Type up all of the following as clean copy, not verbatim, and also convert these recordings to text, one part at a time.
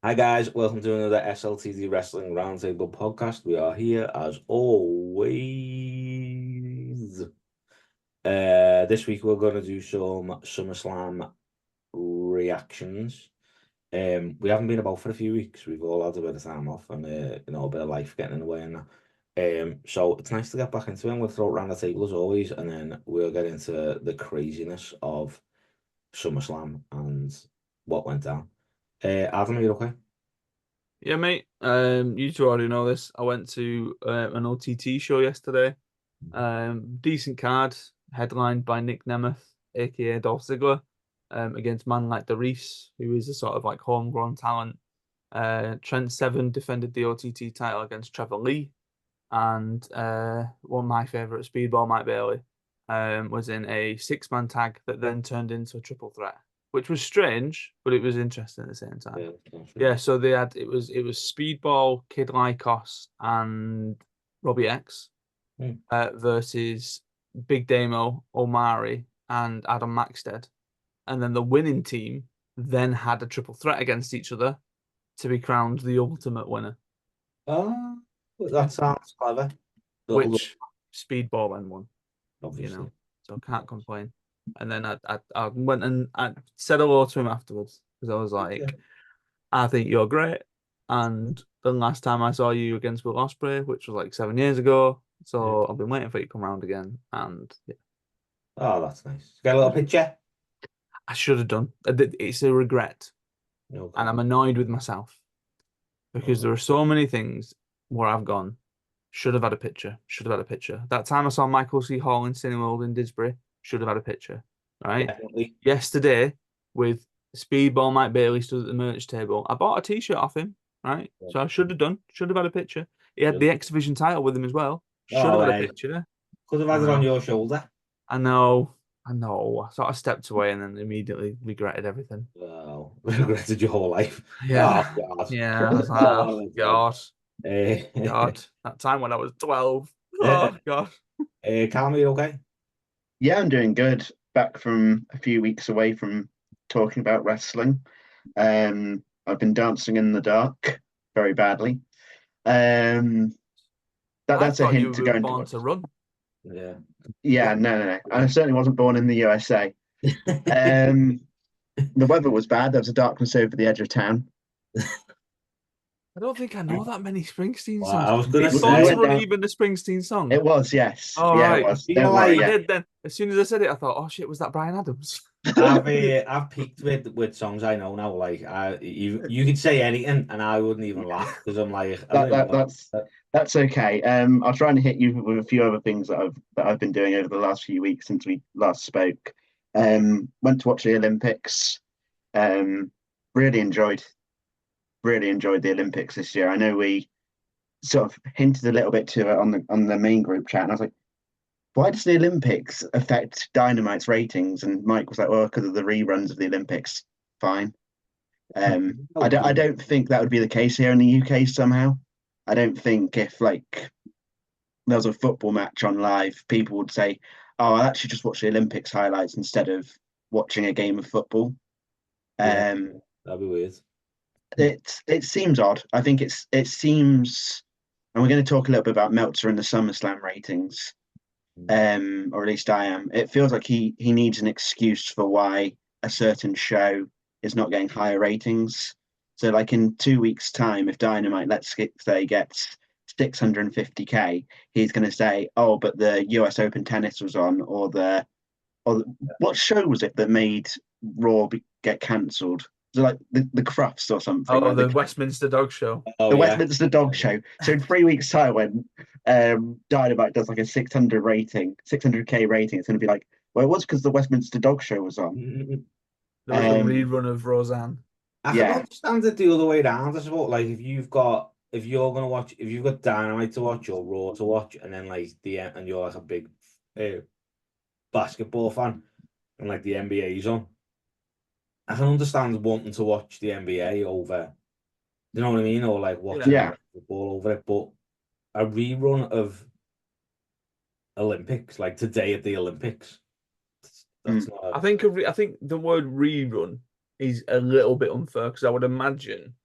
Hi guys, welcome to another SLTD Wrestling Roundtable podcast. We are here as always. This week we're going to do some SummerSlam reactions. We haven't been about for a few weeks. We've all had a bit of time off and a bit of life getting in the way and that. So it's nice to get back into it. We'll throw it around the table as always, and then we'll get into the craziness of SummerSlam and what went down. Adam, are you okay? Yeah, mate. You two already know this. I went to an OTT show yesterday. Decent card, headlined by Nick Nemeth, aka Dolph Ziggler, against man like the Reese, who is a sort of like homegrown talent. Trent Seven defended the OTT title against Trevor Lee, and one of my favorite, Speedball Mike Bailey, was in a six-man tag that then turned into a triple threat, which was strange, but it was interesting at the same time. Yeah, so they had it was Speedball, Kid Lycos, and Robbie X versus Big Damo, Omari, and Adam Maxted. And then the winning team then had a triple threat against each other to be crowned the ultimate winner, Oh, that sounds clever. which Speedball then won, Obviously. so can't complain. And then I went and I said hello to him afterwards because I was like, Yeah. I think you're great. And the last time I saw you against Will Ospreay, which was like 7 years ago. Yeah. So I've been waiting for you to come around again. And yeah, Oh, that's nice. Get a little picture? I should have done. It's a regret. Okay. And I'm annoyed with myself because Oh, there are so many things where I've gone, should have had a picture, should have had a picture. That time I saw Michael C. Hall in Cineworld in Didsbury, should have had a picture. Right? definitely. Yesterday, with Speedball Mike Bailey stood at the merch table, I bought a t-shirt off him, right? Yeah. So I should have done, should have had a picture. He had the X Division title with him as well. Should Oh, have had a hey. picture. Could have I had it on know. your shoulder. I know. I know. I sort of stepped away and then immediately regretted everything. Oh, regretted your whole life. Oh, Yeah. God. Yeah. I was like, oh, Oh, God. God. Uh, God. That time when I was 12. Oh, God. Callum, are you okay? Yeah, I'm doing good. Back from a few weeks away from talking about wrestling. I've been dancing in the dark very badly. Um, I that's a thought you hint to were go into born what. to run. Yeah. Yeah, no. I certainly wasn't born in the USA. Um, the weather was bad. There was a darkness over the edge of town. I don't think I know that many Springsteen Well, songs. I was gonna Is We, Born we to say, went Run down. even the Springsteen song? It was, yes. All Yeah, it right. I was. feel Don't In worry. my like Yeah. head, then, as soon as I said it, I thought, oh shit, was that Brian Adams? I've peaked with songs I know now. Like you could say anything and I wouldn't even laugh because I'm like I don't That, even that know. that's that's okay. I'll try and hit you with a few other things that I've been doing over the last few weeks since we last spoke. Went to watch the Olympics. Um, really enjoyed really enjoyed the Olympics this year. I know we sort of hinted a little bit to it on the main group chat, and I was like, why does the Olympics affect Dynamite's ratings? And Mike was like, well, because of the reruns of the Olympics. Fine. I don't think that would be the case here in the UK somehow. I don't think if like there was a football match on live, people would say, "Oh, I actually just watch the Olympics highlights instead of watching a game of football." Yeah, Um, that'd be weird. it seems odd. I think it seems, and we're going to talk a little bit about Meltzer and the SummerSlam ratings, or at least I am. It feels like he needs an excuse for why a certain show is not getting higher ratings. So, like in 2 weeks' time, if Dynamite, let's say, gets 650K, he's going to say, "Oh, but the U.S. Open tennis was on," or what show was it that made Raw get cancelled? Was it like the Crufts or something? Oh, Like the Westminster Dog Show. Oh the yeah. Westminster Dog Show. So in 3 weeks' time, when Dynamite does like a 600 rating, 600K rating, it's going to be like, well, it was because the Westminster Dog Show was on. There was a Um, rerun of Roseanne. I can yeah, understand it the other way around. I suppose like if you're gonna watch if you've got Dynamite to watch or Raw to watch and then like and you're like a big uh, basketball fan and like the NBA's on, I can understand wanting to watch the NBA over, you know what I mean, or like watching Yeah. yeah. American football over it. But a rerun of Olympics, like today at the Olympics, that's Mm. not I think the word rerun is a little bit unfair because I would imagine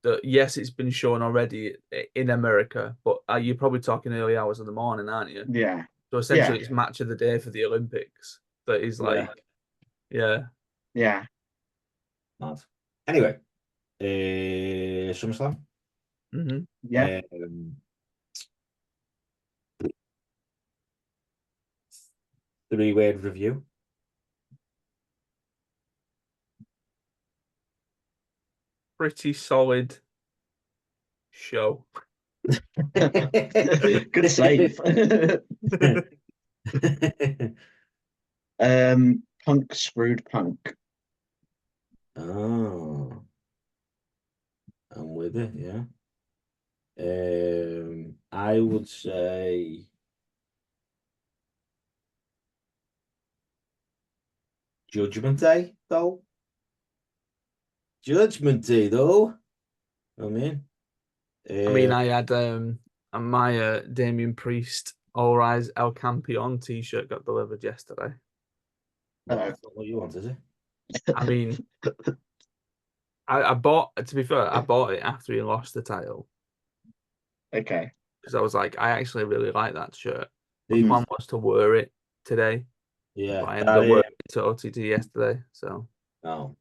that yes, it's been shown already in America, but you're probably talking early hours of the morning, aren't you? Yeah. So essentially, it's match of the day for the Olympics. That is like, yeah. Mad. Anyway, SummerSlam. Yeah. 3-word review. Pretty solid show. Good save. Punk screwed Punk. Oh, I'm with it, yeah. I would say Judgment Day, though. Judgment Day, though. I mean, I had my Damien Priest All Rise El Campeon t-shirt got delivered yesterday. well, that's not what you want, is it? I mean, I bought, to be fair, I bought it after he lost the title. Okay. Because I was like, I actually really like that shirt. My Mm. plan was to wear it today. Yeah. But I ended up wearing it to OTT yesterday. So. Oh.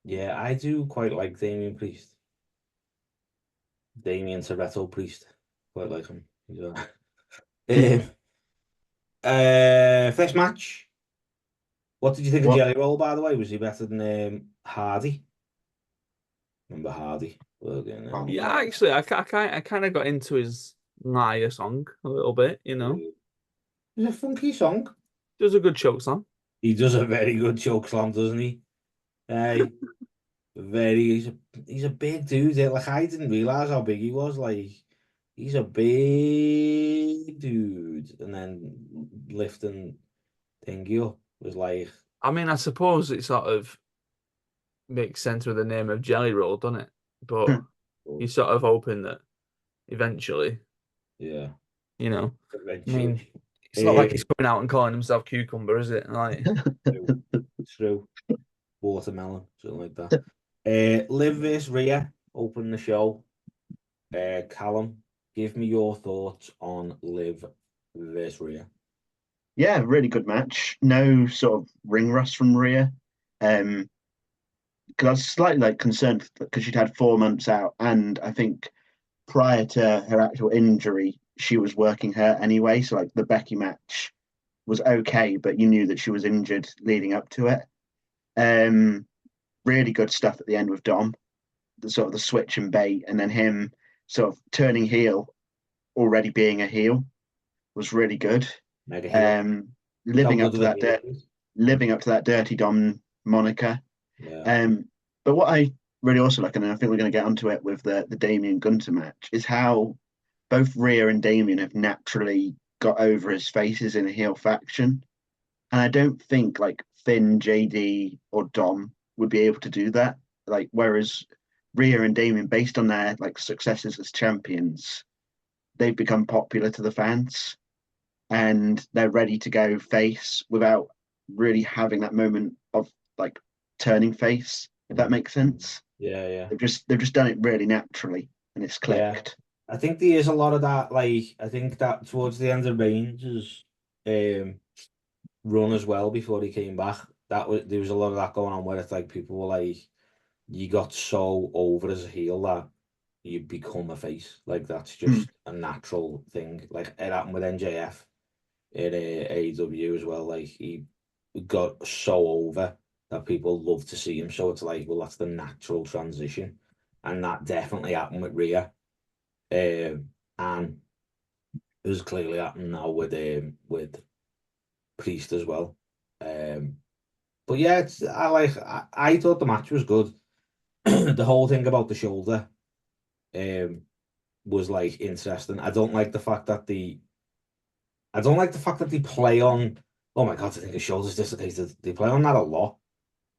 Yeah, I do quite like Damien Priest. Damien Toretto Priest. Quite like him. First match. What did you think of Jelly Roll, by the way? Was he better than Hardy? Remember Hardy? Yeah, actually, I kind of got into his Liar song a little bit, you know. It's a funky song. Does a good choke slam. He does a very good choke slam, doesn't he? He's a big dude. Like, I didn't realize how big he was. Like, he's a big dude, and then lifting thingy up was like. I mean, I suppose it sort of makes sense with the name of Jelly Roll, doesn't it? But you're sort of hoping that eventually, yeah, you know. eventually. I mean, it's not like he's coming out and calling himself Cucumber, is it? Like, true. Watermelon, something like that. Liv vs Rhea, open the show. Callum, give me your thoughts on Liv vs Rhea. Yeah, really good match. No sort of ring rust from Rhea. Because I was slightly concerned because she'd had 4 months out, and I think prior to her actual injury, she was working her anyway. So the Becky match was okay, but you knew that she was injured leading up to it. Really good stuff at the end with Dom, the sort of the switch and bait, and then him sort of turning heel, already being a heel, was really good. Mega heel. Living up to that Dirty Dom moniker. Yeah. But what I really also like, and I think we're going to get onto it with the Damien Gunter match, is how both Rhea and Damien have naturally got over as faces in a heel faction. And I don't think Finn, JD, or Dom would be able to do that. Whereas Rhea and Damien, based on their successes as champions, they've become popular to the fans, and they're ready to go face without really having that moment of turning face, if that makes sense. Yeah. They've just done it really naturally, and it's clicked. I think there is a lot of that. I think that towards the end of Reigns' run as well, before he came back, there was a lot of that going on where it's people were like, you got so over as a heel that you become a face. That's just a natural thing. It happened with MJF in AEW as well. He got so over that people love to see him. So it's well, that's the natural transition, and that definitely happened with Rhea. And it was clearly happening now with Priest as well. But yeah, I thought the match was good. The whole thing about the shoulder was interesting. I don't like the fact that they play on, oh my god, I think his shoulder's dislocated. They play on that a lot.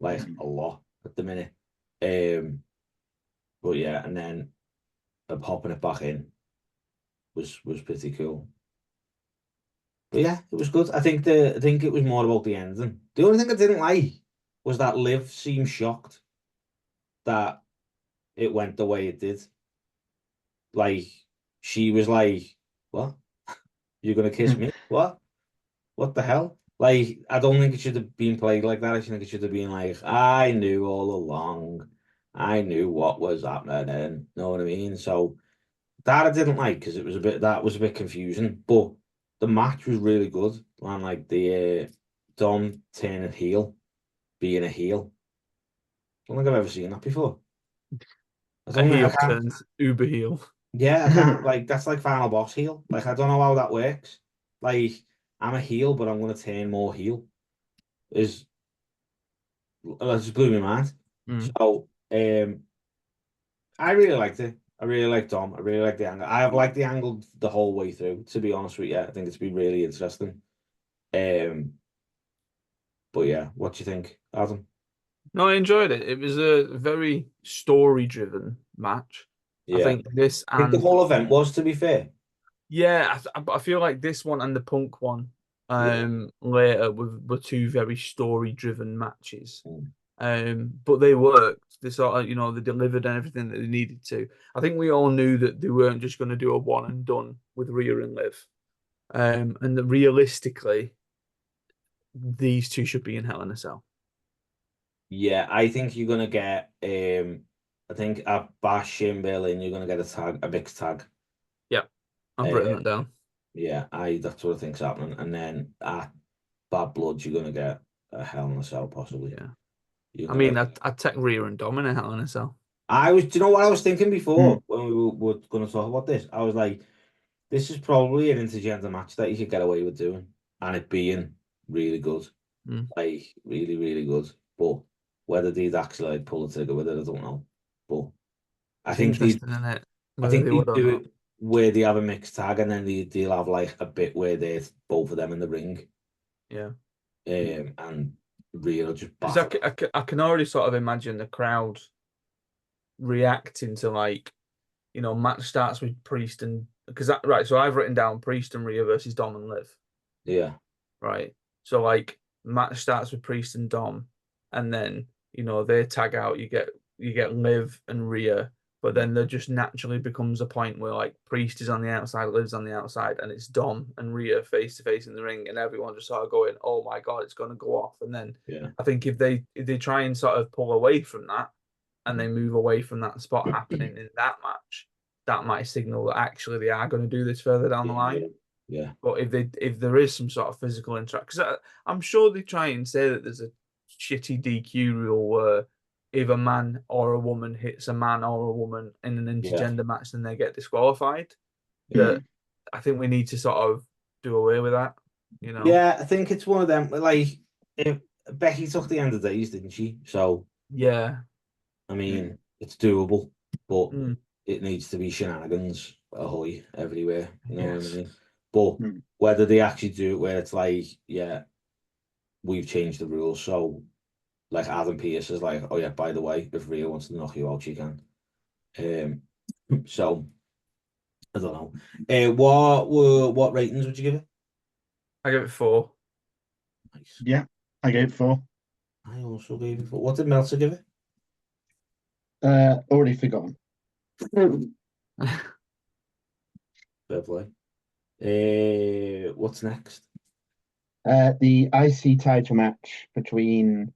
A lot at the minute. But yeah, and then popping it back in was pretty cool. But yeah, it was good. I think it was more about the ending. The only thing I didn't like was that Liv seemed shocked that it went the way it did. Like, she was like, "What? You're gonna kiss me? What? What the hell?" Like, I don't think it should have been played like that. I think it should have been like, "I knew all along. I knew what was happening." Know what I mean? So that I didn't like because that was a bit confusing. But the match was really good. And like the Dom turning heel, being a heel. I don't think I've ever seen that before. A I heel can't. turns uber heel. Yeah, I can't. Like, that's like Final Boss heel. Like, I don't know how that works. Like, I'm a heel, but I'm gonna turn more heel. Is That just blew my mind. Mm. So, I really liked it. I really liked Dom. I really liked the angle. I have liked the angle the whole way through. To be honest with you, I think it's been really interesting. Um, but yeah, what do you think, Adam? No, I enjoyed it. It was a very story-driven match. I Yeah, think this I think the and whole event was, to be fair. yeah, I feel like this one and the Punk one Yeah. later were two very story-driven matches. Mm. But they worked. They sort of, they delivered everything that they needed to. I think we all knew that they weren't just going to do a one and done with Rhea and Liv. And that realistically, these two should be in Hell in a Cell. Yeah, I think you're gonna get I think at Bash in Berlin you're gonna get a mixed tag. Yeah, I've Uh, written that down. yeah, that's what I think's happening. And then at Bad Blood you're gonna get a Hell in a Cell possibly. Yeah. You're I gonna mean, I'd take Rhea and Dom in a Hell in a Cell. do you know what I was thinking Mm. before when were gonna talk about this? I was like, this is probably an intergender match that you could get away with doing and it being really good. Mm. Like really, really good. But whether they'd actually like pull the trigger with it, I don't know. But I It's think they interesting, isn't it? I Whether think they they would or do not. it where they have a mixed tag and then they'll have like a bit where they're both of them in the ring. Yeah. And Rhea just Because batter. I can already sort of imagine the crowd reacting to match starts with Priest and because that right. So I've written down Priest and Rhea versus Dom and Liv. Yeah. Right. So like match starts with Priest and Dom, and then they tag out. You get Liv and Rhea, but then there just naturally becomes a point where like Priest is on the outside, Liv's on the outside, and it's Dom and Rhea face to face in the ring, and everyone just sort of going, "Oh my god, it's going to go off!" And then Yeah. I think if they try and sort of pull away from that, and they move away from that spot happening in that match, that might signal that actually they are going to do this further down the line. Yeah. Yeah. But if there is some sort of physical interaction, because I'm sure they try and say that there's a shitty DQ rule where if a man or a woman hits a man or a woman in an Yeah. intergender match, then they get disqualified. Yeah. That I think we need to sort of do away with that. Yeah, I think it's one of them. Like, if Becky took the end of days, didn't she? So, Yeah. I mean, it's doable, but Mm. it needs to be shenanigans ahoy everywhere. You know what I Yes. mean? But Mm. whether they actually do it where it's like, yeah, we've changed the rules. So, like Adam Pearce is like, oh yeah, by the way, if Rhea wants to knock you out, she can. So I don't know. What ratings would you give it? I give it 4. Nice. Yeah, I gave 4. I also gave it 4. What did Meltzer give it? Already forgotten. Fair play. What's next? The IC title match between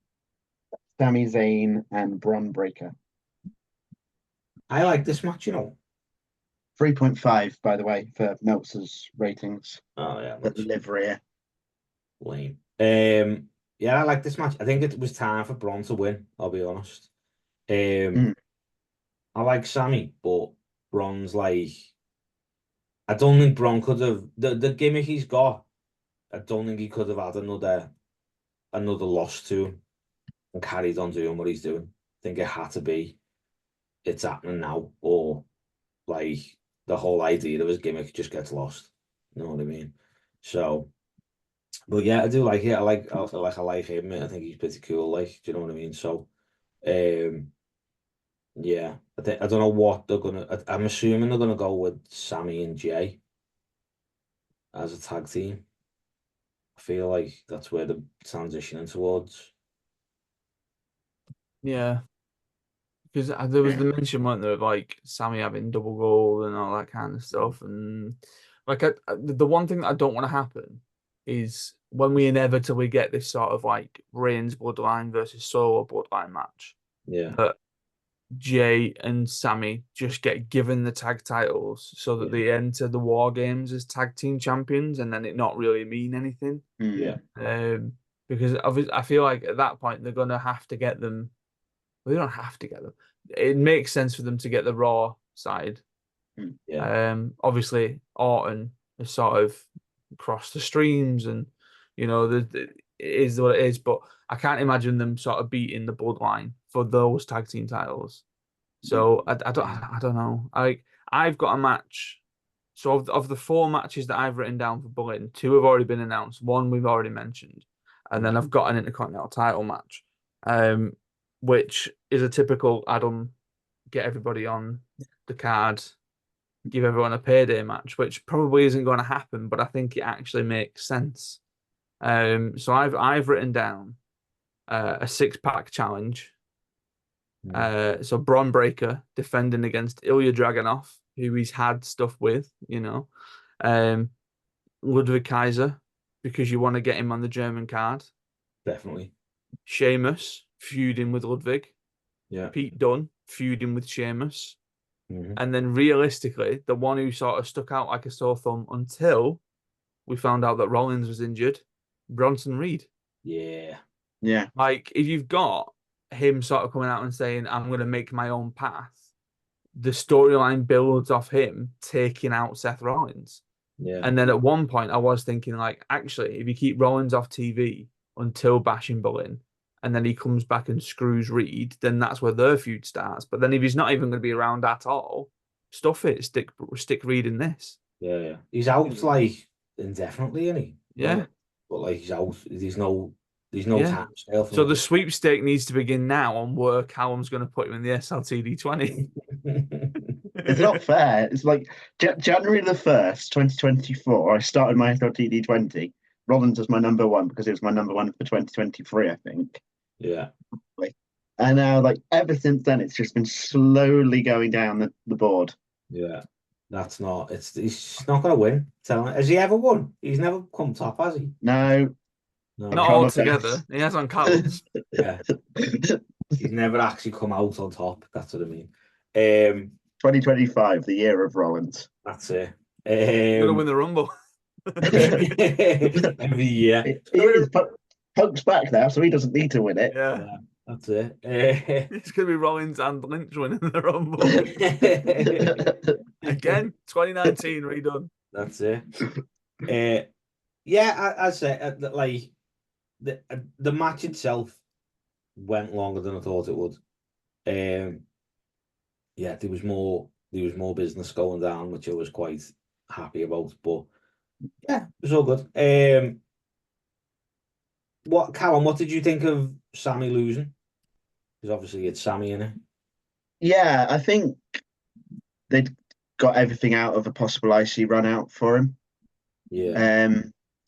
Sami Zayn and Bron Breakker. I like this match, you know. 3.5, by the way, for Meltzer's ratings. Oh yeah, But the livery. lame. Yeah, I like this match. I think it was time for Braun to win, I'll be honest. Mm. I like Sammy, but Braun's like I don't think Braun could have the gimmick he's got, I don't think he could have had another loss to him and carried on doing what he's doing. I think it had to be it's happening now, or like the whole idea of his gimmick just gets lost. You know what I mean? So but yeah, I do like it. I like him. I think he's pretty cool. Like, do you know what I mean? So, um, yeah, I don't know what they're gonna. I'm assuming they're gonna go with Sammy and Jay as a tag team. I feel like that's where they're transitioning towards. Yeah. Because there was the mention, weren't there, of like Sammy having double goal and all that kind of stuff. And like the one thing that I don't want to happen is when we inevitably get this sort of like Reigns bloodline versus Solo bloodline match, Yeah. that Jay and Sammy just get given the tag titles so that they enter the War Games as tag team champions, and then it not really mean anything. Yeah. Because I feel like at that point they're gonna have to get them. Well, they don't have to get them. It makes sense for them to get the Raw side. Yeah. Obviously Orton has sort of crossed the streams, and it is what it is. But I can't imagine them sort of beating the Bloodline for those tag team titles. So I don't know. I've got a match. So of the 4 matches that I've written down for Berlin, 2 have already been announced. 1 we've already mentioned, and then I've got an Intercontinental title match, which is a typical Adam get everybody on the card, give everyone a payday match, which probably isn't going to happen, but I think it actually makes sense. So I've written down a 6-pack challenge. So Braun Breaker defending against Ilya Dragunov, who he's had stuff with, Ludwig Kaiser, because you want to get him on the German card. Definitely. Sheamus feuding with Ludwig. Yeah. Pete Dunne feuding with Sheamus. Mm-hmm. And then realistically, the one who sort of stuck out like a sore thumb until we found out that Rollins was injured, Bronson Reed. Yeah. Yeah. Like, if you've got him sort of coming out and saying, I'm going to make my own path, the storyline builds off him taking out Seth Rollins. Yeah. And then at one point, I was thinking, like, actually, if you keep Rollins off TV until Bash in Berlin, and then he comes back and screws Reed, then that's where their feud starts. But then if he's not even going to be around at all, stuff it, stick Reed in this. Yeah. He's out like indefinitely, isn't he? Yeah. But like he's out. There's no Yeah. time scale for So the sweepstake needs to begin now on where Callum's going to put him in the SLTD 20. It's not fair. It's like January the 1st, 2024, I started my SLTD 20. Rollins was my number 1 because it was my number 1 for 2023, I think. Yeah. And now, like, ever since then, it's just been slowly going down the board. Yeah. That's not. He's not going to win. Has he ever won? He's never come top, has he? No. Not all together. He has on Callum's. Yeah. He's never actually come out on top. That's what I mean. 2025, the year of Rollins. That's it. Gonna win the Rumble. Every year. Punk's back now, so he doesn't need to win it. Yeah. That's it. It's going to be Rollins and Lynch winning the Rumble. Again, 2019 redone. That's it. Yeah, I say like the match itself went longer than I thought it would. Yeah, there was more business going down, which I was quite happy about. But yeah, it was all good. Callum, what did you think of Sammy losing? Because obviously it's Sammy in it. Yeah, I think they'd got everything out of a possible IC run out for him. Yeah.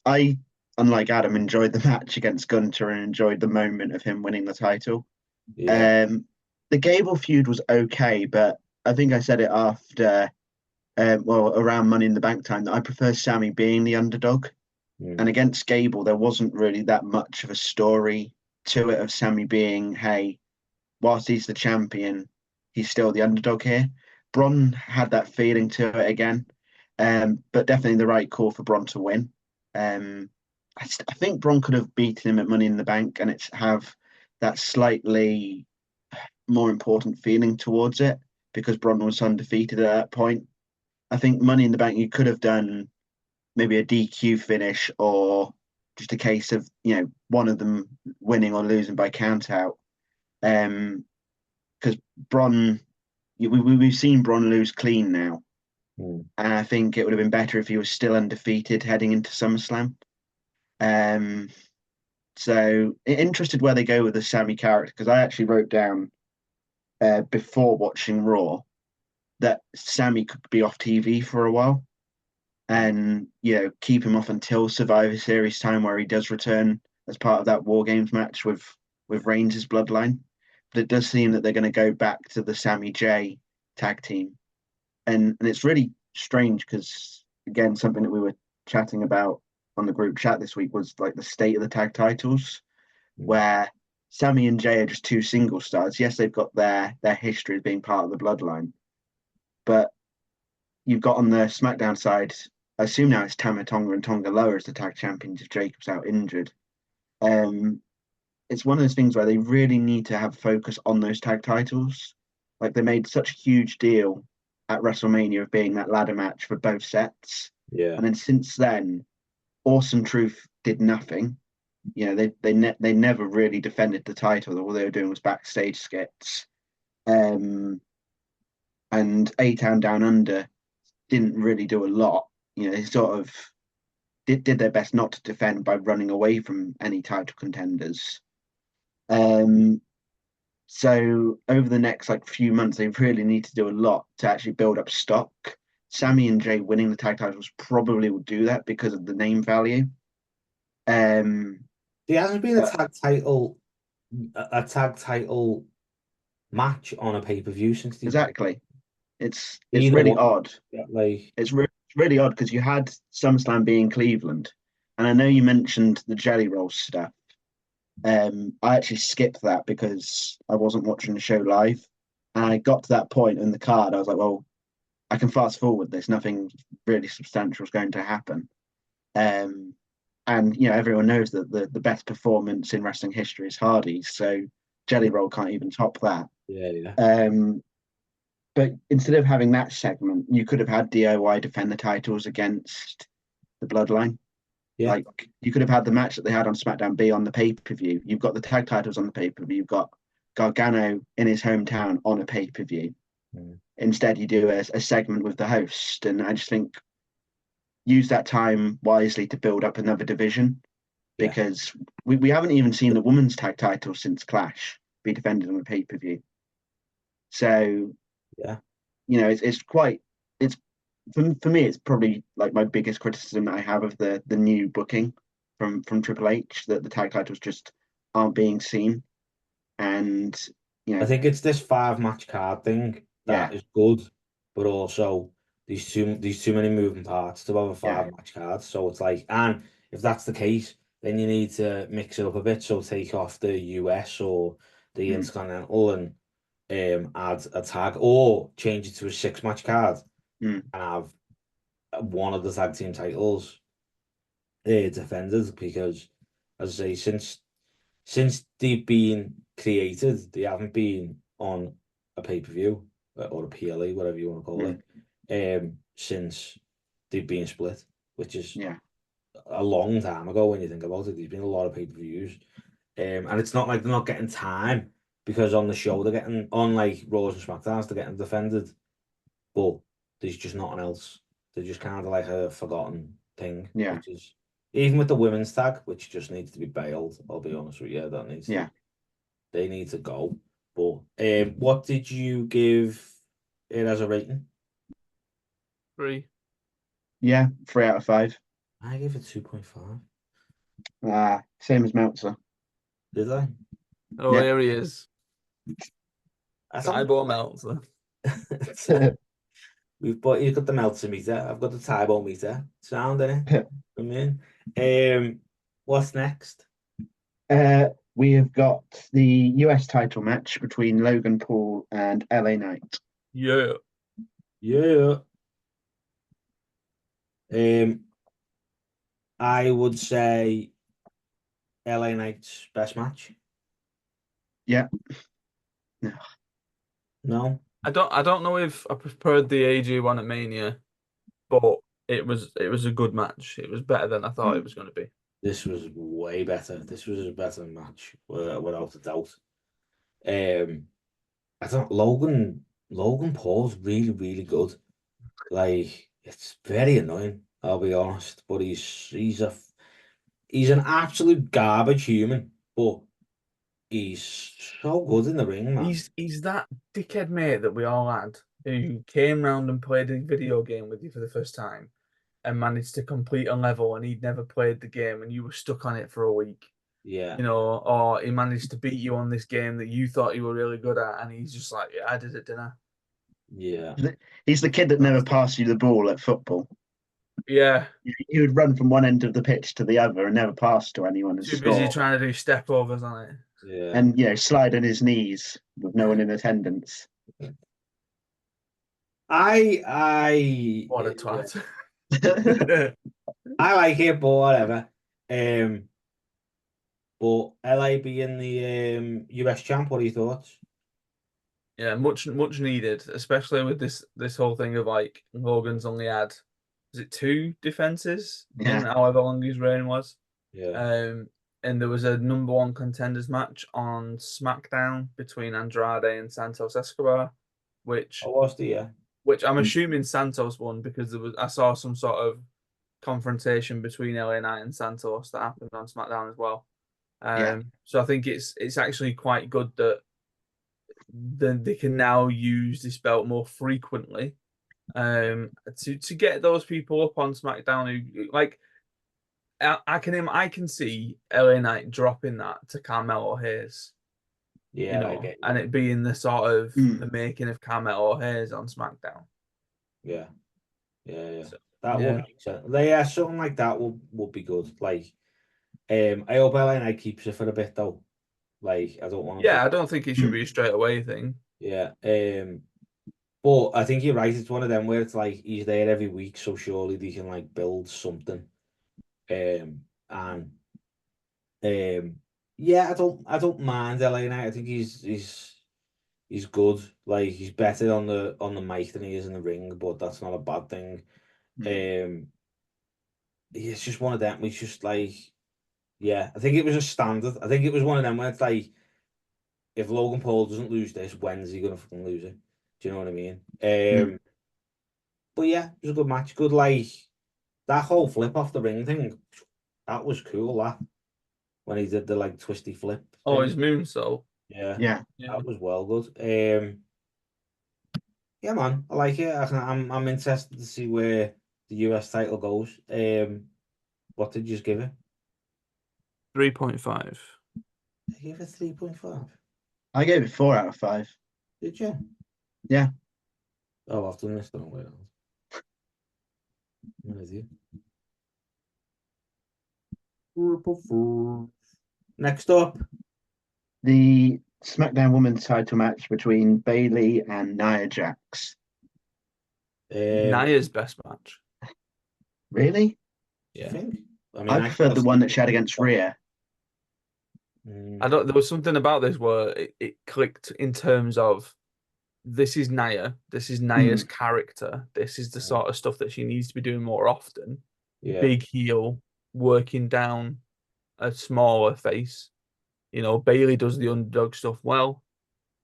I, unlike Adam, enjoyed the match against Gunter and enjoyed the moment of him winning the title. Yeah. The Gable feud was okay, but I think I said it after, around Money in the Bank time, that I prefer Sammy being the underdog. And against Gable, there wasn't really that much of a story to it of Sammy being, hey, whilst he's the champion, he's still the underdog here. Braun had that feeling to it again, but definitely the right call for Braun to win. I think Braun could have beaten him at Money in the Bank, and it's have that slightly more important feeling towards it because Braun was undefeated at that point. I think Money in the Bank, you could have done maybe a DQ finish or just a case of, one of them winning or losing by count out. Because Braun, we've seen Braun lose clean now. And I think it would have been better if he was still undefeated heading into SummerSlam. So interested where they go with the Sammy character, because I actually wrote down before watching Raw that Sammy could be off TV for a while and, keep him off until Survivor Series time where he does return as part of that War Games match with Reigns' bloodline. it does seem that they're going to go back to the Sammy J tag team, and it's really strange because again, something that we were chatting about on the group chat this week was like the state of the tag titles, where Sammy and Jay are just two single stars. Yes, they've got their history as being part of the bloodline, but you've got on the SmackDown side, I assume now it's Tama Tonga and Tonga Loa as the tag champions if Jacob's out injured. It's one of those things where they really need to have focus on those tag titles. Like they made such a huge deal at WrestleMania of being that ladder match for both sets. Yeah. And then since then, Awesome Truth did nothing. You know, they never really defended the title. All they were doing was backstage skits. And A-Town Down Under didn't really do a lot. You know, they sort of did their best not to defend by running away from any title contenders. So over the next like few months, they really need to do a lot to actually build up stock. Sammy and Jay winning the tag titles probably will do that because of the name value. There hasn't been but- a tag title match on a pay-per-view since exactly. It's Either really one. odd. like It's really odd because you had SummerSlam be in Cleveland, and I know you mentioned the Jelly Roll stuff. I actually skipped that because I wasn't watching the show live, and I got to that point in the card. I was like, well, I can fast forward this. Nothing really substantial is going to happen. And you know, everyone knows that the best performance in wrestling history is Hardy's, so Jelly Roll can't even top that. yeah. But instead of having that segment, you could have had DIY defend the titles against the Bloodline. Yeah. Like you could have had the match that they had on SmackDown be on the pay-per-view. You've got the tag titles on the pay-per-view. You've got Gargano in his hometown on a pay-per-view. Instead, you do a segment with the host, and I just think use that time wisely to build up another division, because we haven't even seen the women's tag title since Clash be defended on a pay-per-view. So Yeah. you know, it's for me, it's probably like my biggest criticism that I have of the new booking from Triple H, that the tag titles just aren't being seen. And you know, I think it's this 5-match card thing that is good, but also these too many moving parts to have a 5-match card. So it's like, and if that's the case, then you need to mix it up a bit. So take off the US or the Intercontinental and add a tag, or change it to a 6-match card and have one of the tag team titles defended, because as I say, since they've been created, they haven't been on a pay-per-view or a PLE, whatever you want to call it, since they've been split, which is a long time ago when you think about it. There's been a lot of pay-per-views, and it's not like they're not getting time, because on the show they're getting, on like Raws and SmackDowns, they're getting defended, but there's just nothing else. They're just kind of like a forgotten thing, which is, even with the women's tag, which just needs to be bailed, I'll be honest with you, that needs to, they need to go. But what did you give it as a rating? 3. Yeah, 3 out of 5. I gave it 2.5. Same as Meltzer. Did I? Oh, here he is. Tybo Meltzer. You've got the Meltzer meter. I've got the Tybo meter. Sound, innit? I mean, what's next? We have got the US title match between Logan Paul and LA Knight. Yeah. I would say LA Knight's best match. Yeah. No. I don't know if I preferred the AJ one at Mania, but it was a good match. It was better than I thought it was going to be. This was way better. This was a better match, without a doubt. I don't. Logan Paul's really, really good. Like, it's very annoying, I'll be honest. But he's an absolute garbage human, but he's so good in the ring, man. He's that dickhead mate that we all had, who came round and played a video game with you for the first time and managed to complete a level, and he'd never played the game, and you were stuck on it for a week. Yeah. You know, or he managed to beat you on this game that you thought you were really good at, and he's just like, yeah, I did it, didn't I? Yeah. He's the kid that never passed you the ball at football. Yeah, He would run from one end of the pitch to the other and never pass to anyone and too busy score. trying to do step overs on it. Yeah. And slide on his knees with no one in attendance. What a Yeah. twat. I like it, but whatever. But LA being the US champ, what are your thoughts? Yeah, much needed, especially with this whole thing of like Hogan's only had, is it 2 defenses in Yeah. however long his reign was? Yeah. And there was a #1 contenders match on SmackDown between Andrade and Santos Escobar, which I watched it, yeah. I'm assuming Santos won because I saw some sort of confrontation between LA Knight and Santos that happened on SmackDown as well. Yeah. So I think it's actually quite good that then they can now use this belt more frequently to get those people up on SmackDown who like I can see LA Knight dropping that to Carmelo Hayes, Yeah, I get and you. it being the sort of Mm. the making of Carmelo Hayes on SmackDown. Yeah. Yeah. So, That would yeah. make sense. Yeah, something like that would be good. Like, I hope LA Knight keeps it for a bit though. Like, I don't want him Yeah, I to. don't think it should be a straight away thing. Yeah. But I think you're right. It's one of them where it's like he's there every week, so surely they can like build something. And yeah, I don't mind LA Knight. I think he's good. Like he's better on the mic than he is in the ring, but that's not a bad thing. Mm. It's just one of them. It's just like, yeah, I think it was a standard. I think it was one of them where it's like, if Logan Paul doesn't lose this, when's he gonna fucking lose it? Do you know what I mean? Mm. But yeah, it was a good match. Good, like that whole flip off the ring thing. That was cool. That when he did the like twisty flip Oh, thing. his moonsault. Yeah, Yeah. Yeah. that was well good. Yeah, man, I like it. I'm interested to see where the US title goes. What did you just give it? 3.5. I gave it 3.5. I gave it 4 out of 5. Did you? Yeah. Oh, I've done this the wrong way around. I'm with you. Next up, The SmackDown Women's title match between Bayley and Nia Jax. Nia's best match. Really? I think. I mean, I preferred the one that she had against Rhea. I don't. There was something about this where it clicked in terms of this is Nia. This is Nia's character. This is the sort of stuff that she needs to be doing more often. Yeah. Big heel, working down a smaller face. Bayley does the underdog stuff well.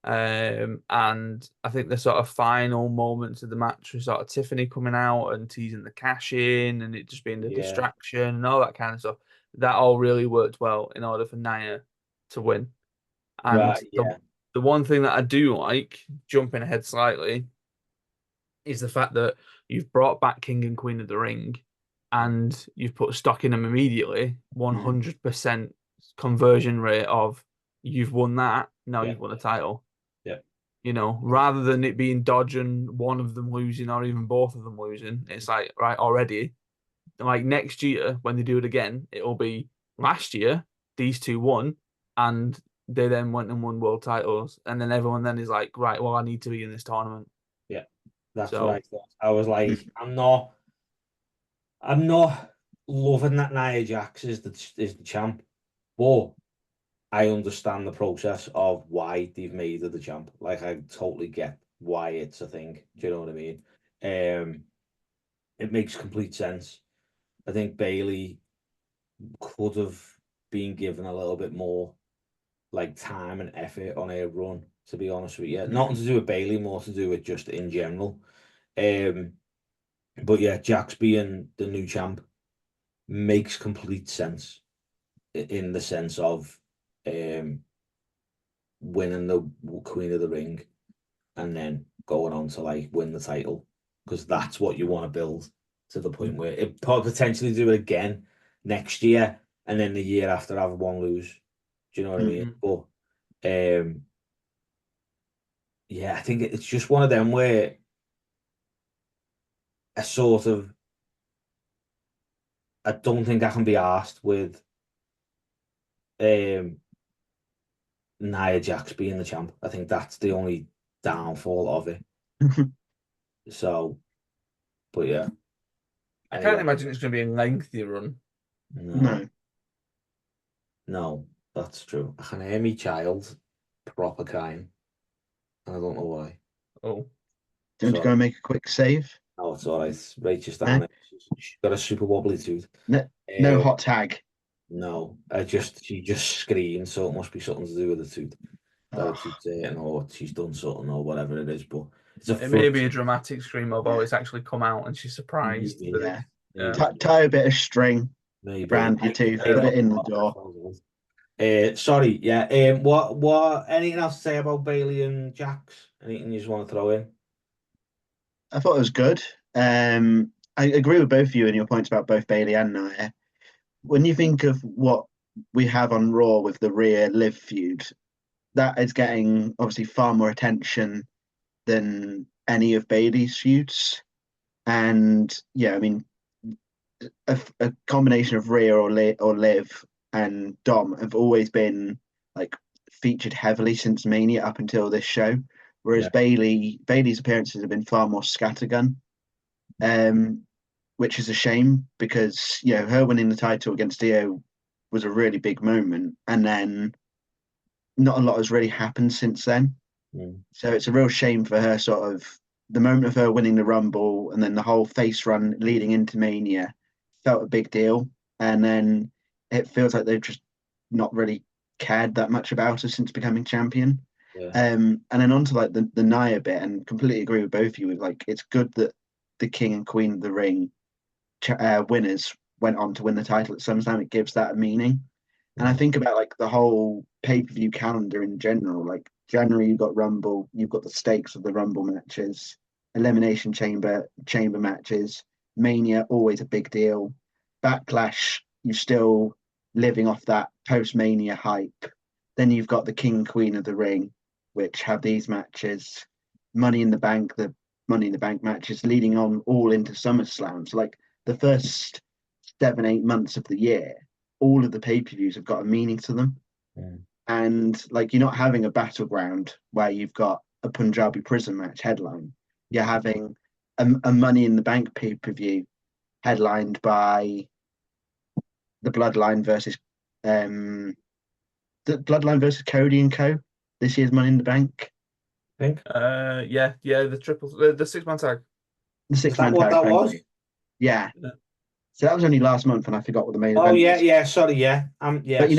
And I think the sort of final moments of the match was sort of Tiffany coming out and teasing the cash in and it just being the Yeah. distraction and all that kind of stuff. That all really worked well in order for Nia to win. And Right, yeah. the one thing that I do like, jumping ahead slightly, is the fact that you've brought back King and Queen of the Ring and you've put stock in them immediately, 100% conversion rate of you've won that, now Yeah. you've won a title. Yeah. Rather than it being dodge and one of them losing or even both of them losing, it's like, right, already, like next year when they do it again, it'll be last year, these two won, and they then went and won world titles. And then everyone then is like, right, well, I need to be in this tournament. Yeah. That's So, what I thought. I was like, I'm not loving that Nia Jax is the champ, but I understand the process of why they've made her the champ. Like I totally get why it's a thing. Do you know what I mean? It makes complete sense. I think Bayley could have been given a little bit more like time and effort on her run, to be honest with you. Nothing to do with Bayley, more to do with just in general. But yeah, Jax being the new champ makes complete sense in the sense of winning the Queen of the Ring and then going on to like win the title because that's what you want to build to the point where it potentially do it again next year and then the year after have one lose. Do you know what I mean? But yeah, I think it's just one of them where a sort of I don't think I can be asked with Nia Jax being the champ. I think that's the only downfall of it. So, but yeah. I can't imagine it's going to be a lengthy run. No. No, that's true. I can hear me child proper crying, and I don't know why. Oh. Do you want to go and make a quick save? Oh, it's all right. Rachel's down. She's got a super wobbly tooth. No hot tag. No, she just screamed, so it must be something to do with the tooth. That it's or she's done something or whatever it is. But it may be a dramatic scream of it's actually come out and she's surprised. Yeah. Yeah. Tie a bit of string maybe around your tooth, put it in the door. Sorry, yeah. What? Anything else to say about Bailey and Jax? Anything you just want to throw in? I thought it was good. I agree with both of you and your points about both Bailey and Nia. When you think of what we have on Raw with the Rhea Liv feud, that is getting obviously far more attention than any of Bailey's feuds. And yeah, I mean, a combination of Rhea or Liv and Dom have always been like featured heavily since Mania up until this show. Whereas Bailey's appearances have been far more scattergun, which is a shame because her winning the title against Io was a really big moment, and then not a lot has really happened since then. So it's a real shame for her. Sort of the moment of her winning the Rumble, and then the whole face run leading into Mania felt a big deal, and then it feels like they've just not really cared that much about her since becoming champion. And then onto like the Nia bit, and completely agree with both of you. With like, it's good that the King and Queen of the Ring winners went on to win the title at SummerSlam. It gives that a meaning. And I think about like the whole pay-per-view calendar in general. Like January, you've got Rumble, you've got the stakes of the Rumble matches, Elimination Chamber matches, Mania, always a big deal. Backlash, you're still living off that post-Mania hype. Then you've got the King and Queen of the Ring, which have these matches, the Money in the Bank matches leading on all into SummerSlam. So like the first 7-8 months of the year, all of the pay-per-views have got a meaning to them. And like, you're not having a battleground where you've got a Punjabi prison match headline. You're having a Money in the Bank pay-per-view headlined by the Bloodline versus Cody and Co. This year's Money in the Bank. I think. The 6-man tag. The 6-man tag. Is that what that was? Yeah. So that was only last month, and I forgot what the main event was. Yeah, sorry, yeah. But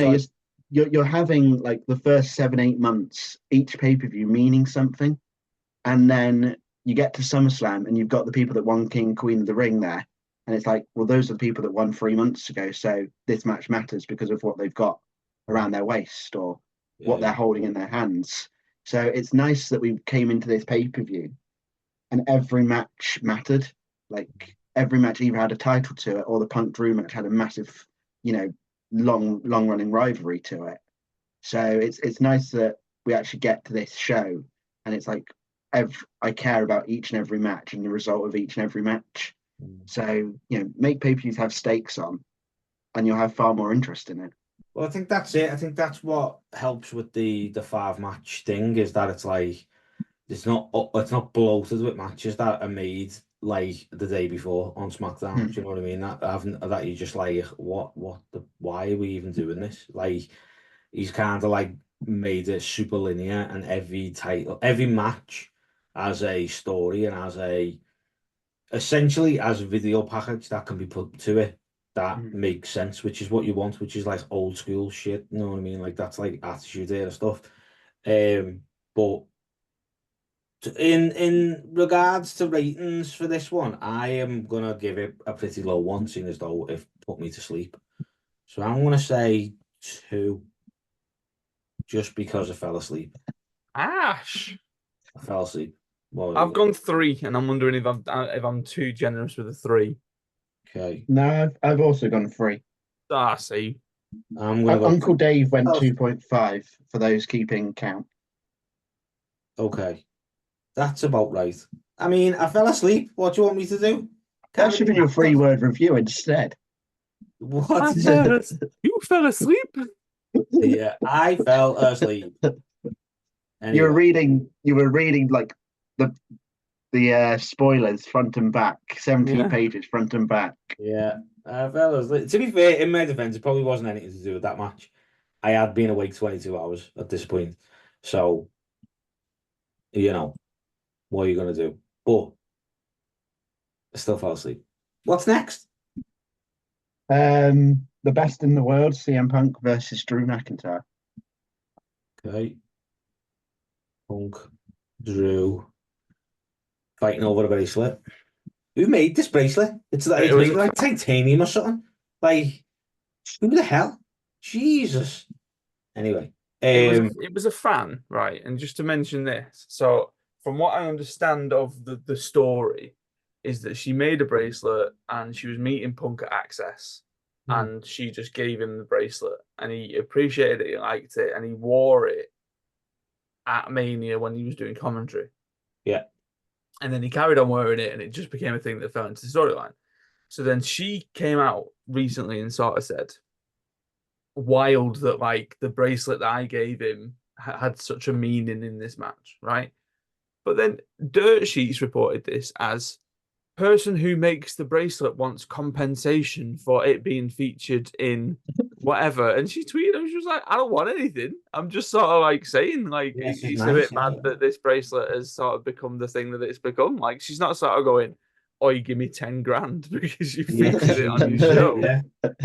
you're having like the first 7-8 months, each pay-per-view meaning something, and then you get to SummerSlam and you've got the people that won King Queen of the Ring there, and it's like, well, those are the people that won 3 months ago, so this match matters because of what they've got around their waist or what they're holding in their hands. So it's nice that we came into this pay-per-view and every match mattered. Like every match either had a title to it, or the Punk Drew match had a massive, long running rivalry to it. So it's nice that we actually get to this show, and it's like I care about each and every match and the result of each and every match. So make pay-per-views have stakes on, and you'll have far more interest in it. Well, I think that's it. I think that's what helps with the 5-match thing, is that it's like it's not bloated with matches that are made like the day before on SmackDown. Do you know what I mean? That you're just like, why are we even doing this? Like, he's kind of like made it super linear, and every match has a story and essentially as a video package that can be put to it that makes sense, which is what you want, which is like old school shit. You know what I mean? Like, that's like Attitude Era stuff. But in regards to ratings for this one, I am gonna give it a pretty low one, seeing as though it put me to sleep. So I'm gonna say 2, just because I fell asleep. Ash, I fell asleep. I've gone 3, and I'm wondering if I'm too generous with a 3. Okay. No, I've also gone 3. See. I'm gonna go. Uncle Dave went Oh. 2.5 for those keeping count. Okay, that's about right. I mean, I fell asleep. What do you want me to do? That should be your 3-word review instead. What? You fell asleep? Yeah, I fell asleep. You were Anyway, reading like the spoilers front and back, 17 Yeah. pages front and back. yeah, I fell asleep. To be fair, in my defense, it probably wasn't anything to do with that match. I had been awake 22 hours at this point, so what are you gonna do? But I still fell asleep. What's next? The best in the world, CM Punk versus Drew McIntyre. Okay, Punk, Drew, fighting over a bracelet. Who made this bracelet? It's It was made like titanium or something. Like, who the hell? Jesus. Anyway, it was a fan, right? And just to mention this, so from what I understand of the story, is that she made a bracelet and she was meeting Punk at Access, and she just gave him the bracelet, and he appreciated it, he liked it, and he wore it at Mania when he was doing commentary. yeah, And then he carried on wearing it, and it just became a thing that fell into the storyline. So then she came out recently and sort of said, wild that like the bracelet that I gave him had such a meaning in this match, right? But then Dirt Sheets reported this as person who makes the bracelet wants compensation for it being featured in whatever. And she tweeted, and she was like, I don't want anything. I'm just sort of like saying, like, yeah, she's it's a nice. bit mad that this bracelet has sort of become the thing that it's become. Like, she's not sort of going, oh, you give me 10 grand because you Yeah, featured it on your show. yeah.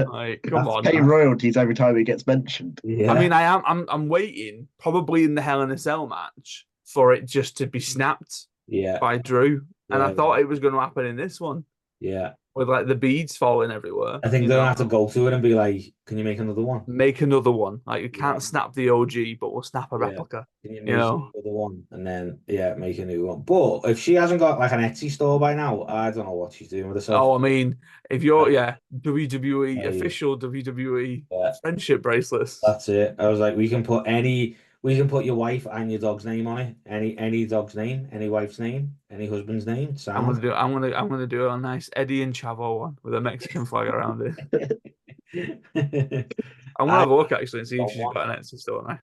Like, come That's on. Pay royalties every time he gets mentioned. Yeah. I mean, I'm waiting probably in the Hell in a Cell match for it just to be snapped yeah, by Drew. And I yeah, thought it was going to happen in this one yeah. with like the beads falling everywhere. I think You they're gonna know, have to go to it and be like, "Can you make another one?" make another one. Like you Yeah, can't snap the OG, but we'll snap a yeah. replica. Can you You make know. another one and then make a new one? But if she hasn't got like an Etsy store by now, I don't know what she's doing with herself. Oh, I mean, if you're WWE Like, official WWE yeah, friendship bracelets, that's it. I was like, we can put your wife and your dog's name on it. Any dog's name, any wife's name, any husband's name. Sound. I'm gonna do a nice Eddie and Chavo one with a Mexican flag around it. I'm gonna I have a look actually and see if don't she's want. got an Etsy store now.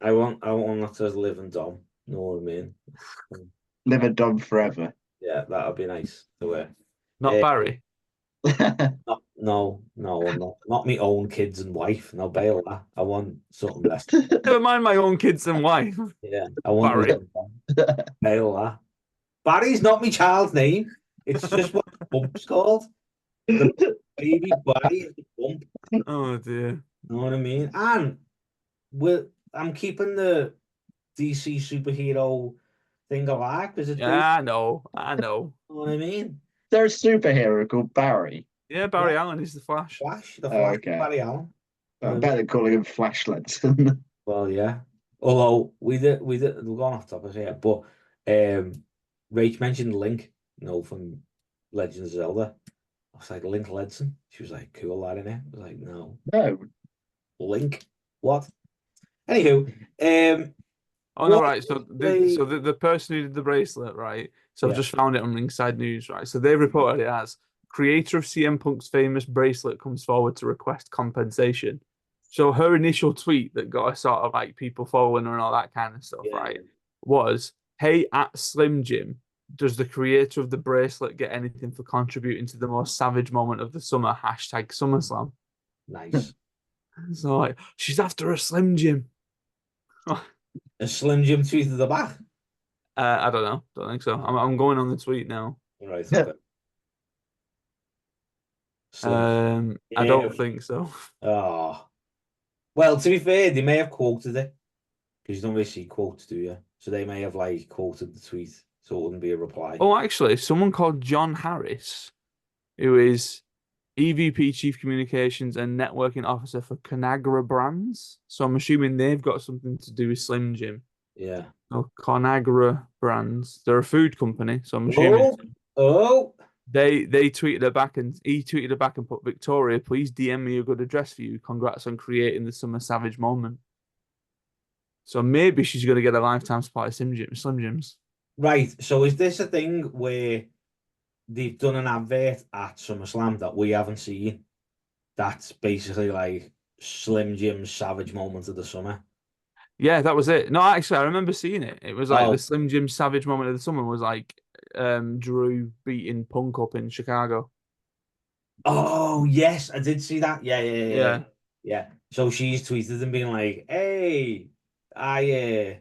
I want that to live and Dom. Know what I mean? Live a dog forever. Yeah, that would be nice to wear. Not Barry. No, not my own kids and wife. No, bail that. I want something less. Never mind my own kids and wife. Yeah, I want Barry. bail that. Barry's not my child's name. It's just what the pump's called. The baby Barry is the pump. Oh dear. Know what I mean? And I'm keeping the DC superhero thing alive because it's based. Yeah, I know. Know what I mean? There's a superhero called Barry. Yeah, Barry Allen is the Flash. The Flash, Okay. Barry Allen. I'm better calling him Flashlights. Well, yeah. Although we're going off topic here, but Rach mentioned Link, from Legend of Zelda. I was like, Link Ledson. She was like, cool lad in it. I was like, no. No. Link? What? Anywho, Oh no, right. So the person who did the bracelet, right? So I've just found it on Ringside News, right? So they reported it as creator of CM Punk's famous bracelet comes forward to request compensation. So her initial tweet that got a sort of like people following her and all that kind of stuff, right? Was, hey, at Slim Jim, does the creator of the bracelet get anything for contributing to the most savage moment of the summer? Hashtag SummerSlam. Nice. So like, she's after a Slim Jim. A Slim Jim tweeted the back. I don't know. Don't think so. I'm going on the tweet now. Right. Okay. I don't think so. Oh. Well, to be fair, they may have quoted it because you don't really see quotes, do you? So they may have like quoted the tweet, so it wouldn't be a reply. Oh, actually, someone called John Harris, who is EVP Chief Communications and Networking Officer for Conagra Brands. So I'm assuming they've got something to do with Slim Jim. Yeah. Oh, Conagra Brands. They're a food company, so I'm assuming. Oh. They tweeted her back, and he tweeted her back and put, Victoria, please DM me a good address for you. Congrats on creating the Summer Savage moment. So maybe she's going to get a lifetime supply of Slim Jims. Right. So is this a thing where they've done an advert at SummerSlam that we haven't seen? That's basically like Slim Jim's Savage moment of the summer. Yeah, that was it. No, actually, I remember seeing it. It was like Oh, the Slim Jim Savage moment of the summer was like Drew beating Punk up in Chicago. oh yes, I did see that. Yeah. Yeah. Yeah. So she's tweeted and being like, "Hey, I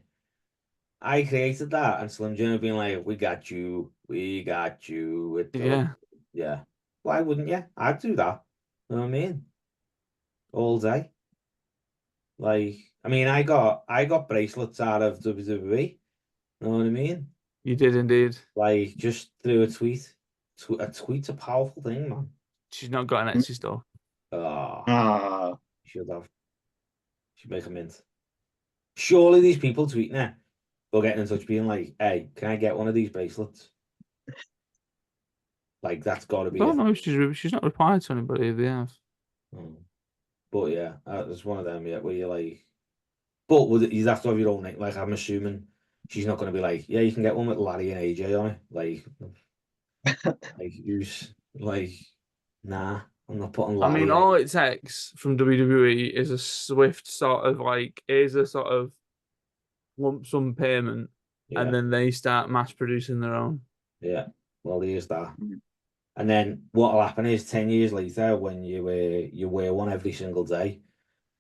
created that," and Slim Jim being like, we got you. Yeah. Yeah. Why wouldn't you? I'd do that. You know what I mean? All day. Like, I mean, I got bracelets out of WWE. You know what I mean? You did indeed. Like, just through a tweet. A tweet's a powerful thing, man. She's not got an Etsy store. Oh, Ah, should have. Should make a mint. Surely these people tweeting her or getting in touch being like, "Hey, can I get one of these bracelets?" Like, that's got to I be don't know if she's not replied to anybody if they have. Oh. But yeah, it's one of them, yeah, where you're like, but you'd have to have your own name. Like, I'm assuming she's not going to be like, yeah, you can get one with Larry and AJ on it. Like, who's like, nah, I'm not putting I mean, Larry. all it takes from WWE is a swift sort of like, is a sort of lump sum payment, Yeah, and then they start mass producing their own. yeah. Well, there's that. Mm. And then what'll happen is 10 years later, when you wear one every single day,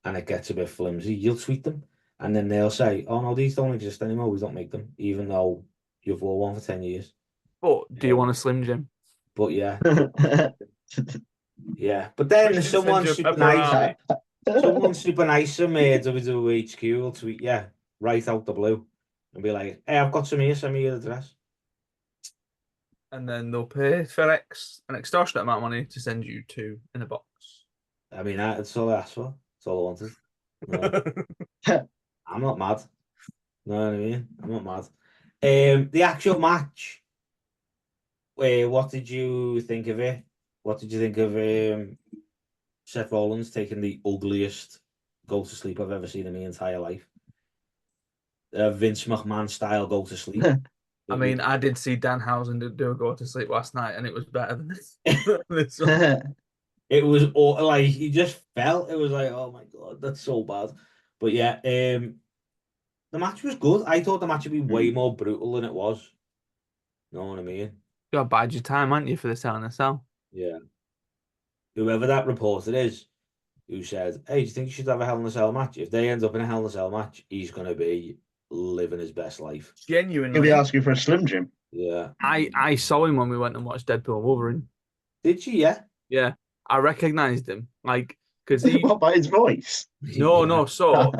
and it gets a bit flimsy, you'll tweet them, and then they'll say, "Oh no, these don't exist anymore. We don't make them," even though you've wore one for 10 years. But do you want Um, a Slim Jim? but yeah, yeah. But then Christian someone sends you a super nice, pepperoni. someone super nice from WWHQ will tweet you right out the blue and be like, "Hey, I've got some here. Send me your address." And then they'll pay FedEx an extortionate amount of money to send you two in a box. I mean, that's all I asked for. That's all I wanted. No, I'm not mad. Know what I mean? I'm not mad. The actual match. What did you think of it? What did you think of Seth Rollins taking the ugliest go to sleep I've ever seen in my entire life? Vince McMahon style go to sleep. I mean, I did see Danhausen do a go to sleep last night, and it was better than this one. It was like he just felt. It was like, oh my god, that's so bad. But yeah, the match was good. I thought the match would be way more brutal than it was. You know what I mean? You got to bide your time, aren't you, for the Hell in a Cell? Yeah. Whoever that reporter is, who said, "Hey, do you think you should have a Hell in a Cell match?" If they end up in a Hell in a Cell match, he's gonna be living his best life. Genuinely. He'll be asking for a Slim Jim. Yeah. I saw him when we went and watched Deadpool and Wolverine. Did you? Yeah. Yeah, I recognized him, like, because he. What, by his voice? No. So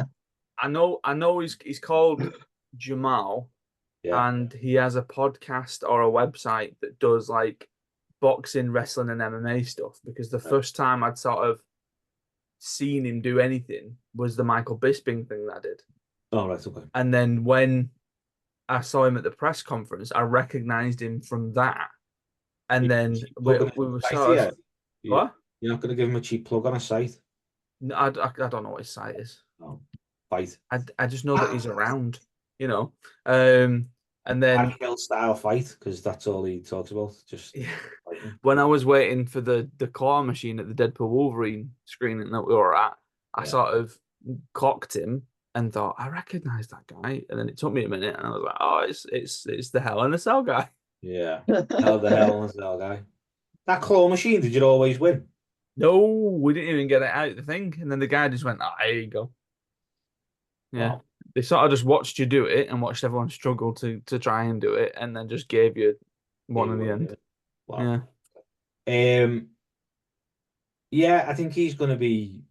I know he's called Jamal, Yeah. and he has a podcast or a website that does like boxing, wrestling, and MMA stuff. Because the first time I'd sort of seen him do anything was the Michael Bisping thing that I did. Oh, right. Okay. And then when I saw him at the press conference, I recognized him from that. And then we were sort of, what? You're not going to give him a cheap plug on a site? No, I don't know what his site is. Oh, fight. I just know that he's around, you know. And then Hill style fight, because that's all he talks about. Just when I was waiting for the claw machine at the Deadpool Wolverine screening that we were at, I sort of clocked him and thought, I recognize that guy. And then it took me a minute, and I was like, oh, it's the Hell in a Cell guy. Yeah, Hell in a Cell guy. That claw machine, did you always win? No, we didn't even get it out of the thing. And then the guy just went, there you go. Yeah. Wow. They sort of just watched you do it and watched everyone struggle to try and do it, and then just gave you one in the end. Wow. Yeah. Yeah, I think he's gonna be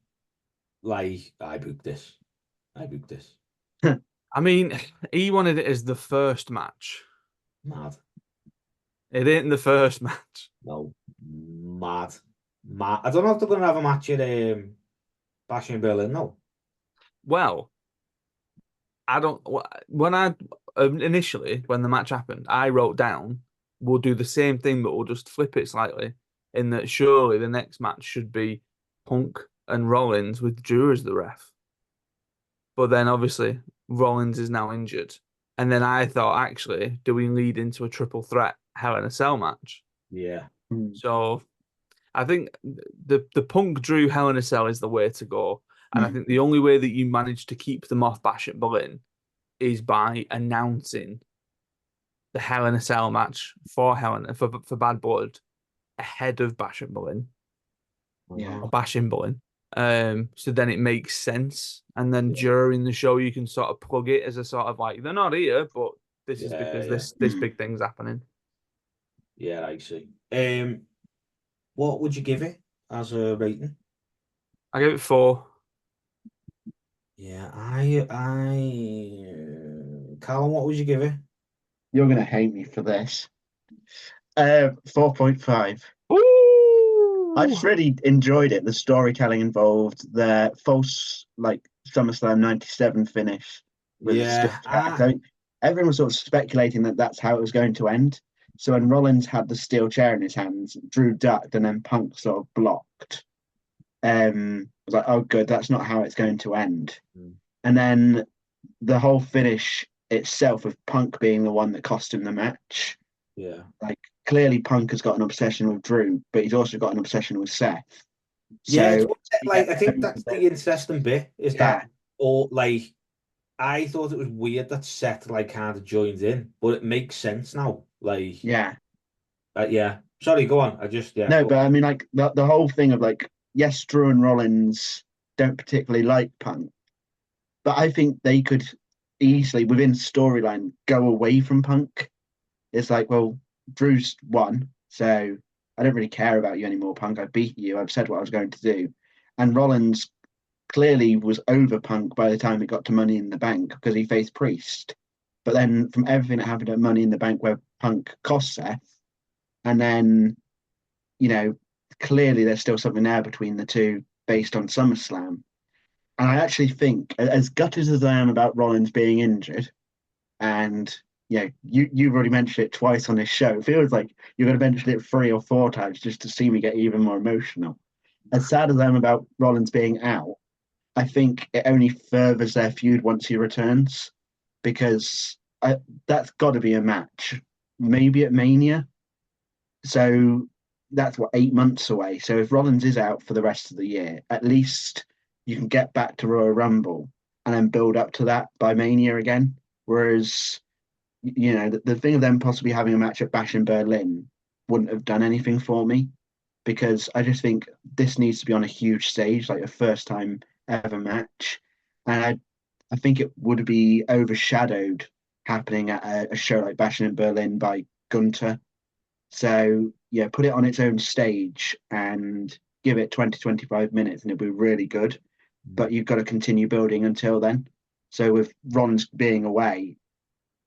like, I booked this. I mean, he wanted it as the first match. Mad. It ain't the first match. No. Mad. I don't know if they're gonna have a match at Bash in Berlin, no. Well, I don't. When I initially, when the match happened, I wrote down we'll do the same thing, but we'll just flip it slightly. In that, surely the next match should be Punk and Rollins with Drew as the ref. But then obviously Rollins is now injured. And then I thought, actually, do we lead into a triple threat Hell in a Cell match? Yeah. So I think the Punk Drew Hell in a Cell is the way to go. And I think the only way that you manage to keep them off Bash at Berlin is by announcing the Hell in a Cell match for Bad Blood ahead of Bash at Berlin. Yeah. Or Bash in Berlin. So then it makes sense. And then during the show you can sort of plug it as a sort of like, they're not here, but this is because this big thing's happening. Yeah, I see. What would you give it as a rating? I give it 4. Yeah, Callum, what would you give it? You're gonna hate me for this. 4.5. Ooh! I just really enjoyed it. The storytelling involved, the false like SummerSlam '97 finish with the steel chair. So everyone was sort of speculating that that's how it was going to end. So when Rollins had the steel chair in his hands, Drew ducked and then Punk sort of blocked. I was like, oh, good, that's not how it's going to end. And then the whole finish itself of Punk being the one that cost him the match. Yeah. Like, clearly Punk has got an obsession with Drew, but he's also got an obsession with Seth. Yeah, So like I think that's the interesting bit is that, or like, I thought it was weird that Seth like kind of joined in, but it makes sense now. Like, yeah. Sorry, go on. No, but I mean, like the whole thing of like, yes, Drew and Rollins don't particularly like Punk, but I think they could easily, within storyline, go away from Punk. It's like, well, Drew's won, so I don't really care about you anymore, Punk. I beat you. I've said what I was going to do. And Rollins clearly was over Punk by the time it got to Money in the Bank because he faced Priest. But then from everything that happened at Money in the Bank where Punk cost Seth, and then, clearly there's still something there between the two based on SummerSlam. And I actually think, as gutted as I am about Rollins being injured, and you've already mentioned it twice on this show. It feels like you're going to mention it 3 or 4 times just to see me get even more emotional. As sad as I am about Rollins being out, I think it only furthers their feud once he returns, because that's got to be a match, maybe at Mania. So that's 8 months away. So if Rollins is out for the rest of the year, at least you can get back to Royal Rumble and then build up to that by Mania again. Whereas, the thing of them possibly having a match at Bash in Berlin wouldn't have done anything for me, because I just think this needs to be on a huge stage, like a first time ever match. And I think it would be overshadowed happening at a show like Bash in Berlin by Gunter. So, put it on its own stage and give it 20-25 minutes and it'll be really good. But you've got to continue building until then. So with Rollins being away,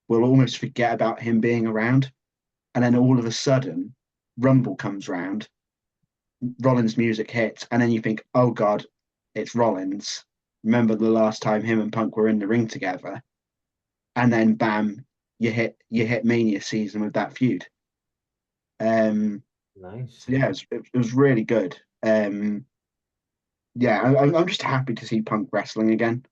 we'll almost forget about him being around. And then all of a sudden, Rumble comes round, Rollins' music hits, and then you think, oh God, it's Rollins. Remember the last time him and Punk were in the ring together? And then bam, you hit Mania season with that feud. Nice. So yeah, it was really good. I'm just happy to see Punk wrestling again.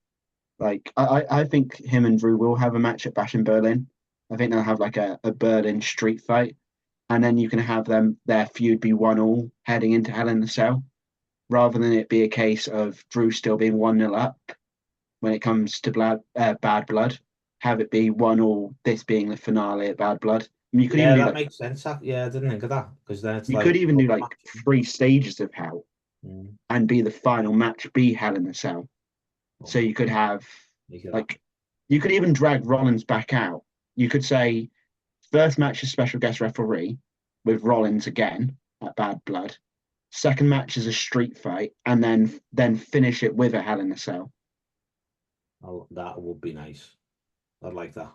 Like, I think him and Drew will have a match at Bash in Berlin. I think they'll have like a Berlin street fight, and then you can have their feud be 1-1 heading into Hell in the Cell, rather than it be a case of Drew still being 1-0 up when it comes to Bad Blood. Have it be 1-1, this being the finale at Bad Blood. I mean, you could even do makes sense. Yeah, I didn't think of that, because then it's could even do like 3 stages of Hell, and be the final match be Hell in the Cell. So you could have you could even drag Rollins back out. You could say first match is special guest referee with Rollins again at Bad Blood. Second match is a street fight, and then finish it with a Hell in a Cell. Oh, that would be nice. I'd like that.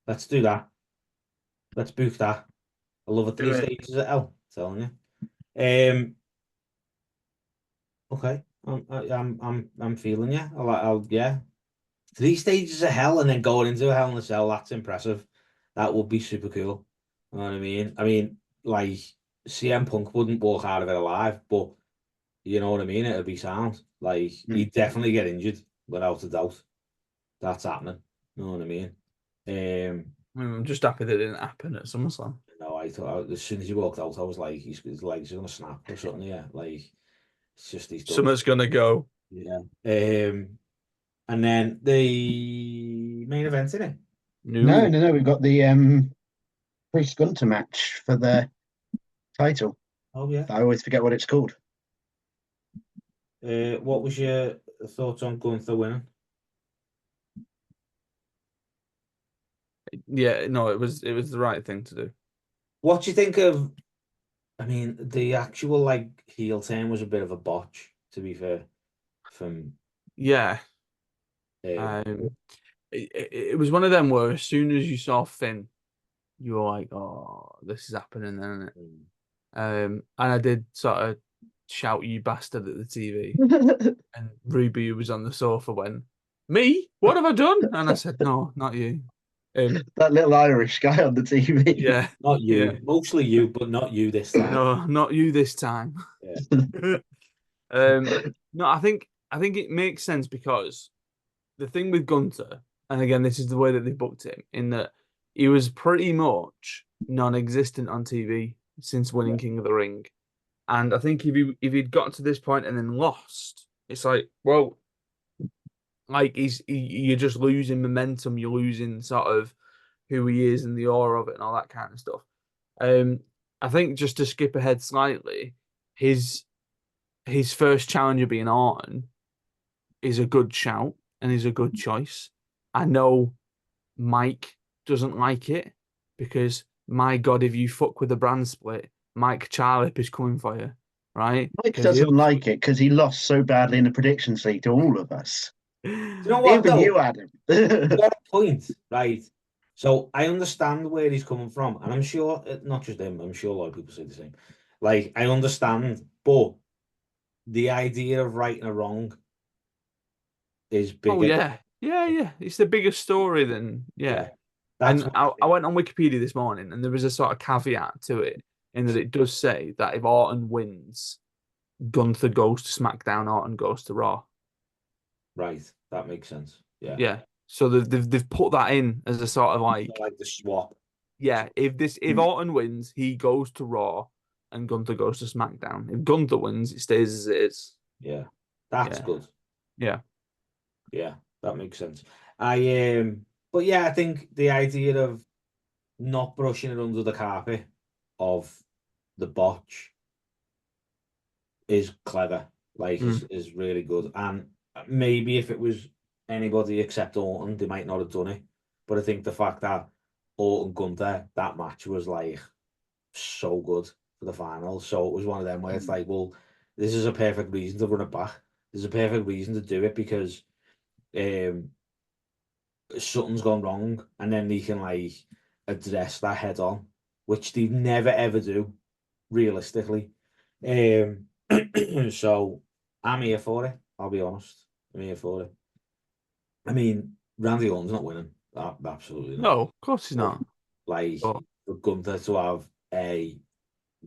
Let's do that. Let's book that. I love it. 3 stages at Hell. Telling you. Okay. I'm feeling you. Yeah. 3 stages of Hell and then going into a Hell in a Cell. That's impressive. That would be super cool. You know what I mean? I mean, like CM Punk wouldn't walk out of it alive, but you know what I mean? It'd be sound. Like he'd definitely get injured without a doubt. That's happening. You know what I mean? I'm just happy that it didn't happen at SummerSlam. No, I thought as soon as he walked out, I was like, his legs are gonna snap or something. Yeah, like it's just he's done. Something's gonna go. Yeah. And then the main event, isn't it? No. We've got the Priest Gunter match for the title. Oh yeah. I always forget what it's called. What was your thoughts on Gunther winning? Yeah, no, it was the right thing to do. What do you think of? I mean, the actual like heel turn was a bit of a botch, to be fair. Yeah. Um, It was one of them where as soon as you saw Finn, you were like, "Oh, this is happening," then, isn't it? And I did sort of shout, "You bastard!" at the TV, and Ruby, who was on the sofa, went, "Me? What have I done?" And I said, "No, not you." That little Irish guy on the TV. Yeah, not you, yeah. mostly you, but not you this time. No, not you this time. Yeah. No, I think it makes sense because the thing with Gunter, and again, this is the way that they booked him, in that he was pretty much non-existent on TV since winning King of the Ring. And I think if he'd got to this point and then lost, it's like, well, like you're just losing momentum, you're losing sort of who he is and the aura of it and all that kind of stuff. I think just to skip ahead slightly, his first challenger being Orton is a good shout and is a good choice. I know Mike doesn't like it because, my God, if you fuck with the brand split, Mike Charlip is coming for you, right? Mike doesn't like it because he lost so badly in the predictions league to all of us. Do you know what? Even you, Adam. You got a point, right? So I understand where he's coming from, and I'm sure not just him. I'm sure a lot of people say the same. Like I understand, but the idea of right and wrong is bigger. Oh yeah. It's the bigger story than Yeah. And I went on Wikipedia this morning, and there was a sort of caveat to it, in that it does say that if Orton wins, Gunther goes to SmackDown, Orton goes to Raw. Right, that makes sense. Yeah. Yeah. So they've put that in as a sort of like the swap. Yeah, if Orton wins, he goes to Raw, and Gunther goes to SmackDown. If Gunther wins, it stays as it is. Yeah, that's good. Yeah, that makes sense. But yeah, I think the idea of not brushing it under the carpet of the botch is clever. Like, is really good. And maybe if it was anybody except Orton, they might not have done it. But I think the fact that Orton Gunther, that match was like so good for the final. So it was one of them where it's like, well, this is a perfect reason to run it back. There's a perfect reason to do it because something's gone wrong, and then they can like address that head on, which they never ever do, realistically. So I'm here for it. I'll be honest. I'm here for it. I mean, Randy Orton's not winning. Absolutely not. No, of course he's not. Like for Gunther to have a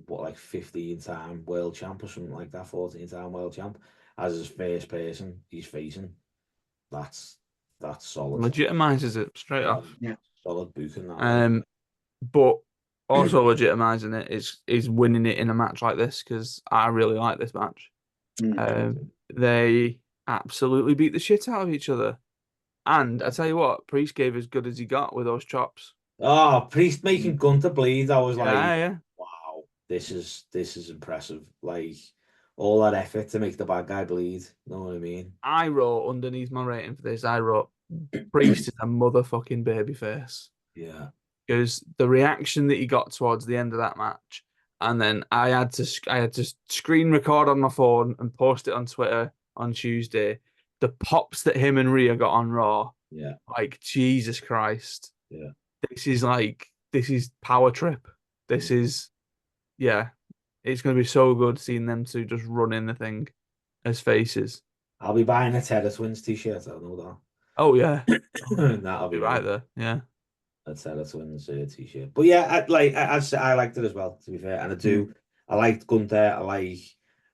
15-time world champ or something like that, 14-time world champ as his first person he's facing, that's solid. Legitimizes it straight off. Yeah, solid booking that. But also legitimizing it is winning it in a match like this, because I really like this match. They absolutely beat the shit out of each other. And I tell you what, Priest gave as good as he got with those chops. Oh, Priest making Gunther bleed. I was yeah. Wow, this is impressive. Like all that effort to make the bad guy bleed. You know what I mean? I wrote underneath my rating for this, I wrote Priest is a motherfucking babyface. Yeah. Because the reaction that he got towards the end of that match, and then I had to screen record on my phone and post it on Twitter on Tuesday. The pops that him and Rhea got on Raw, like Jesus Christ, this is power trip. This is, it's going to be so good seeing them two just run in the thing as faces. I'll be buying a Terror Twins t-shirt. I know that. Oh yeah, That'll be right there. Yeah. I'd say that's win the t-shirt. But yeah, I liked it as well, to be fair. And I do. I liked Gunther. I like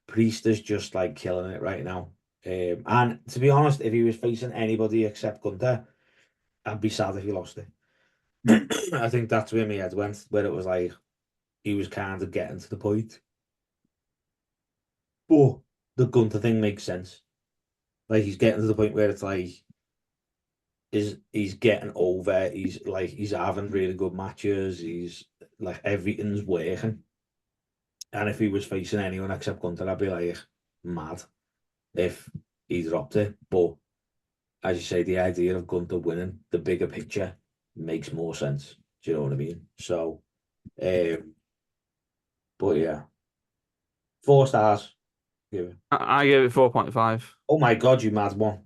Priest is just like killing it right now. And to be honest, if he was facing anybody except Gunther, I'd be sad if he lost it. I think that's where my head went, where it was like he was kind of getting to the point. But the Gunther thing makes sense. Like he's getting to the point where it's like he's getting over. He's having really good matches. He's like everything's working. And if he was facing anyone except Gunther, I'd be like mad if he dropped it. But as you say, the idea of Gunther winning the bigger picture makes more sense. Do you know what I mean? So, but yeah, 4 stars. Give it. I gave it 4.5. Oh my God, you mad one!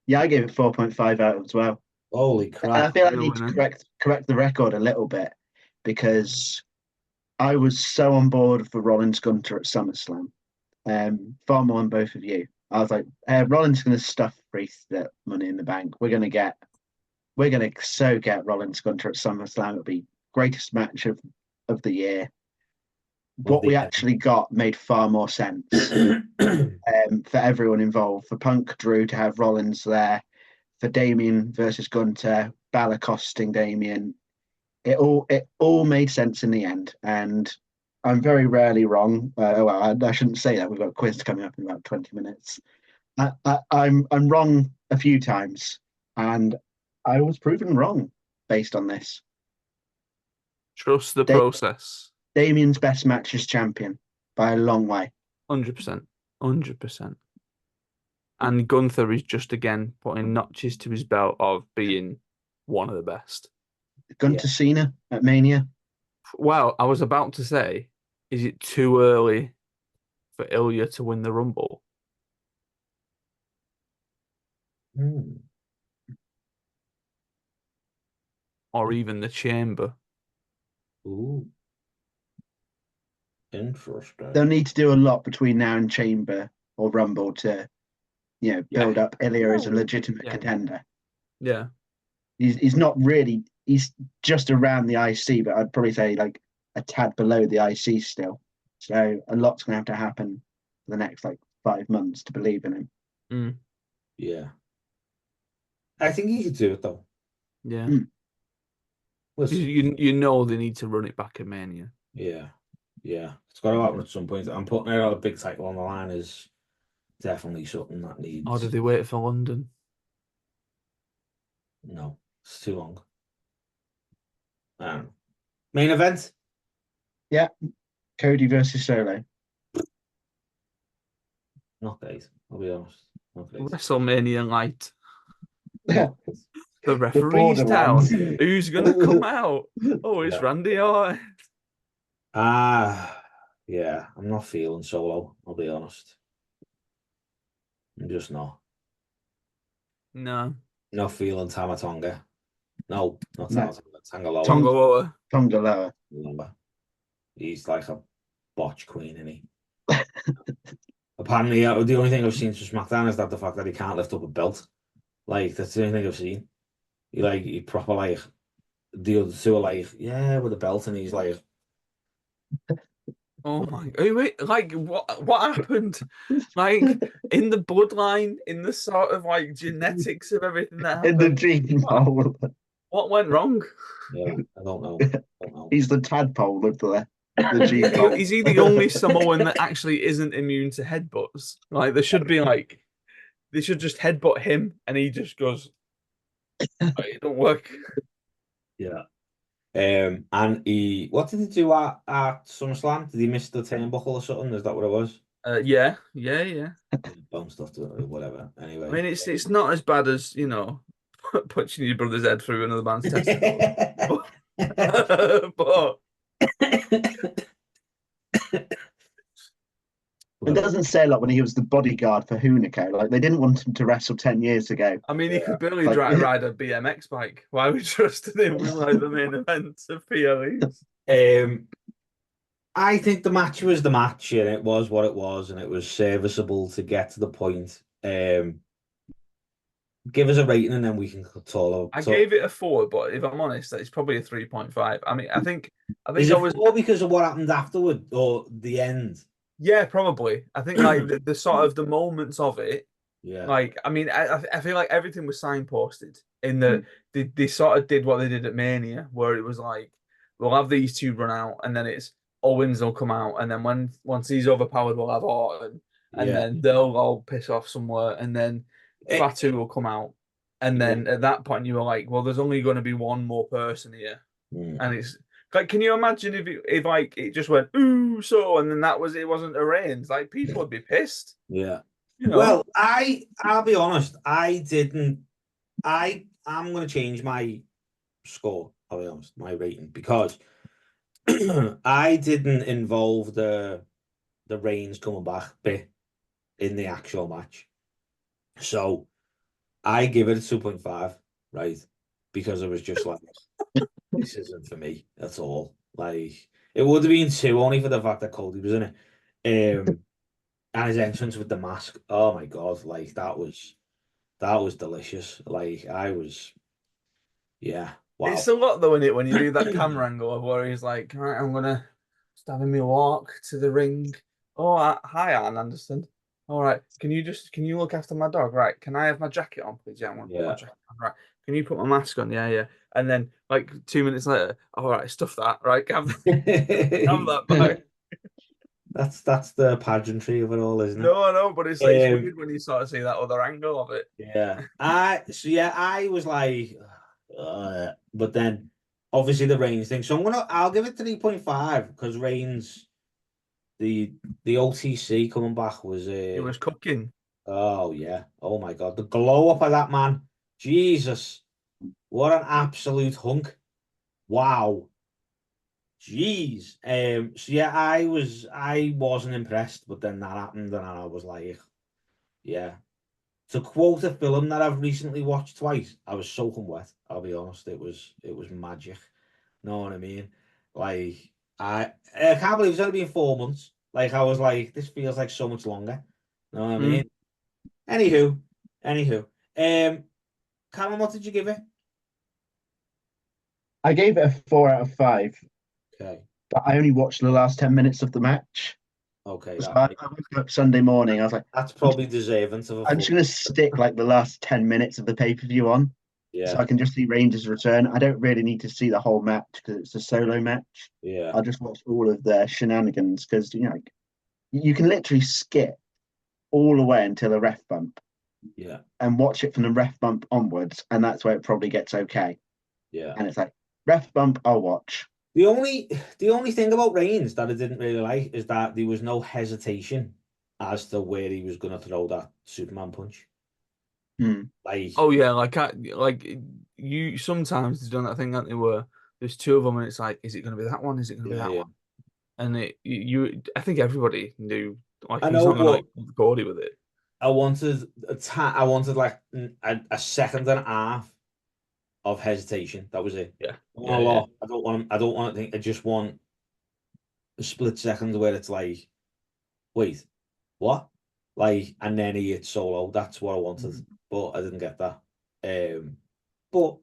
Yeah, I gave it 4.5 out as well. Holy And I crap! feel I You're need to winning. correct the record a little bit because I was so on board for Rollins Gunter at SummerSlam. Far more than both of you. I was like, Rollins going to stuff Priest at Money in the Bank. We're going to get Rollins Gunter at SummerSlam. It'll be greatest match of the year. What we actually got made far more sense for everyone involved. For Punk, Drew to have Rollins there, for Damien versus Gunter, Balor costing Damien. It all made sense in the end, and I'm very rarely wrong. I shouldn't say that. We've got a quiz coming up in about 20 minutes. I'm wrong a few times, and I was proven wrong based on this. Trust the process. Damien's best match as champion by a long way. 100%. 100%. And Gunther is just again putting notches to his belt of being one of the best. Gunter Cena at Mania. Well, I was about to say, is it too early for Ilya to win the Rumble? Or even the Chamber? Ooh. Interesting. They'll need to do a lot between now and Chamber or Rumble to, build up Ilya as a legitimate contender. Yeah. He's not really. He's just around the IC, but I'd probably say like a tad below the IC still. So a lot's going to have to happen for the next 5 months to believe in him. Yeah. I think he could do it though. Yeah. Listen, You know they need to run it back at Mania. yeah. It's got to happen at some point. I'm putting out a big title on the line is definitely something that needs. Or do they wait for London? No, it's too long. Main event? Yeah. Cody versus Solo. Not great, I'll be honest. Not great. WrestleMania Light. Not great. The referee's down. borderlands. Who's going to come out? Oh, it's Yeah. Randy Orton. Yeah, I'm not feeling Solo, I'll be honest. I'm just not. No. Not feeling Tamatonga. No, not No. Tangaloa. Tongaloa. Tongaloa. He's like a botch queen, isn't he? Apparently, the only thing I've seen from SmackDown is that the fact that he can't lift up a belt. Like, that's the only thing I've seen. He proper the other two are like, yeah, with a belt, and he's like, Oh my God. Wait, what happened? In the bloodline, in the sort of genetics of everything that In happened. the gene hole. What went wrong? yeah, I don't know. He's the tadpole of the gene hole. Is he the only Samoan that actually isn't immune to headbutts? They should be they should just headbutt him and he just goes, it don't work. Yeah. And what did he do at SummerSlam? Did he miss the turnbuckle or something? Is that what it was? Yeah. Bone stuff, whatever. Anyway. I mean, it's not as bad as, punching your brother's head through another man's testicles. but It doesn't say a lot when he was the bodyguard for Hunico. They didn't want him to wrestle 10 years ago. I mean, he could barely ride a BMX bike. Why we trusted him with the main event of PLEs? I think the match was the match, and it was what it was, and it was serviceable to get to the point. give us a rating and then we can talk. I gave it a 4, but if I'm honest, it's probably a 3.5. I mean, I think Is I it was 4 because of what happened afterward or the end? yeah, probably. I think like the sort of the moments of it. Yeah, Like, I mean, I feel like everything was signposted in the they sort of did what they did at Mania, where it was like we'll have these two run out, and then it's Owens will come out, and then once he's overpowered, we'll have Orton, and yeah. then they'll all piss off somewhere, and then It, Fatu will come out, and yeah. then at that point you were like, well, there's only going to be one more person here, Mm. and it's like, can you imagine if like it just went ooh so, and then it wasn't arranged, like people would be pissed, Yeah. you know? Well, I'll be honest. I didn't. I'm gonna change my score. I'll be honest, my rating because I didn't involve the Reigns coming back bit in the actual match. So I give it a 2.5, right? Because it was just like this isn't for me at all. Like it would have been 2 only for the fact that Cody was in it. And his entrance with the mask. Oh my god, like that was delicious. Like I was yeah, It's wow. a lot though, in it when you do that camera angle of where he's like, right, I'm gonna just having me walk to the ring. Oh, hi, Arn Anderson. All right, can you look after my dog? Right, can I have my jacket on, please? Yeah, I want to put my Yeah. jacket on. Right, can you put my mask on? Yeah, yeah. And then like 2 minutes later, all right, stuff that. Right, have that back. That's the pageantry of it all, isn't it? No, no, but it's weird when you sort of see that other angle of it. Yeah. I was like, but then obviously the Reigns thing. So I'll give it 3.5 because Reigns the OTC coming back was It was cooking. oh yeah. Oh my god. The glow up of that man. Jesus. What an absolute hunk. Wow. Jeez. So yeah, I wasn't impressed, but then that happened and I was like, yeah. To quote a film that I've recently watched twice, I was soaking wet. I'll be honest, it was magic. Know what I mean? Like I can't believe it's only been 4 months. Like I was like, this feels like so much longer. Know what I Mm. mean? Anywho. Callum, what did you give it? I gave it a 4 out of 5, Okay, but I only watched the last 10 minutes of the match. okay, So I woke up Sunday morning. I was like, that's probably deserving of a I'm just full. going to stick like the last 10 minutes of the pay-per-view on, so Yeah, I can just see Rangers return. I don't really need to see the whole match because it's a solo match. yeah, I'll just watch all of their shenanigans because you can literally skip all the way until a ref bump yeah, and watch it from the ref bump onwards, and that's where it probably gets okay. yeah. And it's like ref bump, I'll watch. The only thing about Reigns that I didn't really like is that there was no hesitation as to where he was going to throw that Superman punch. Hmm. Like, Oh yeah, like you sometimes you've done that thing, haven't they, where there's two of them and it's like, is it going to be that one? Is it going to be yeah, that yeah. one? And I think everybody knew like I he's know, not going to but like Gordy with it. I wanted like a second and a half of hesitation. That was it. Yeah, I want yeah, a yeah. lot. I don't want to think. I just want a split second where it's like, wait, what? Like, and then he hit solo. That's what I wanted, but I didn't get that. But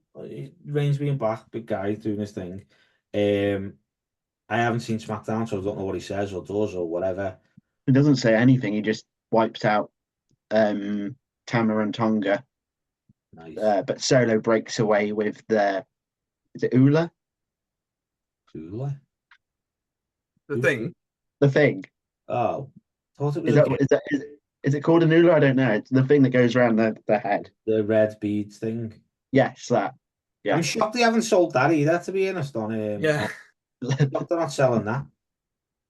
Reigns being back, big guy doing his thing. Um, I haven't seen SmackDown, so I don't know what he says or does or whatever. He doesn't say anything. He just wipes out Tama and Tonga, Nice. but Solo breaks away with the is it Ula? Cool. The Who's thing, The thing. oh, thought it was Is a that girl. is it called an Ula? I don't know. It's the thing that goes around the head. The red beads thing. Yes, that. I'm Yeah. shocked they haven't sold that either, to be honest. yeah. I'm shocked they're not selling that.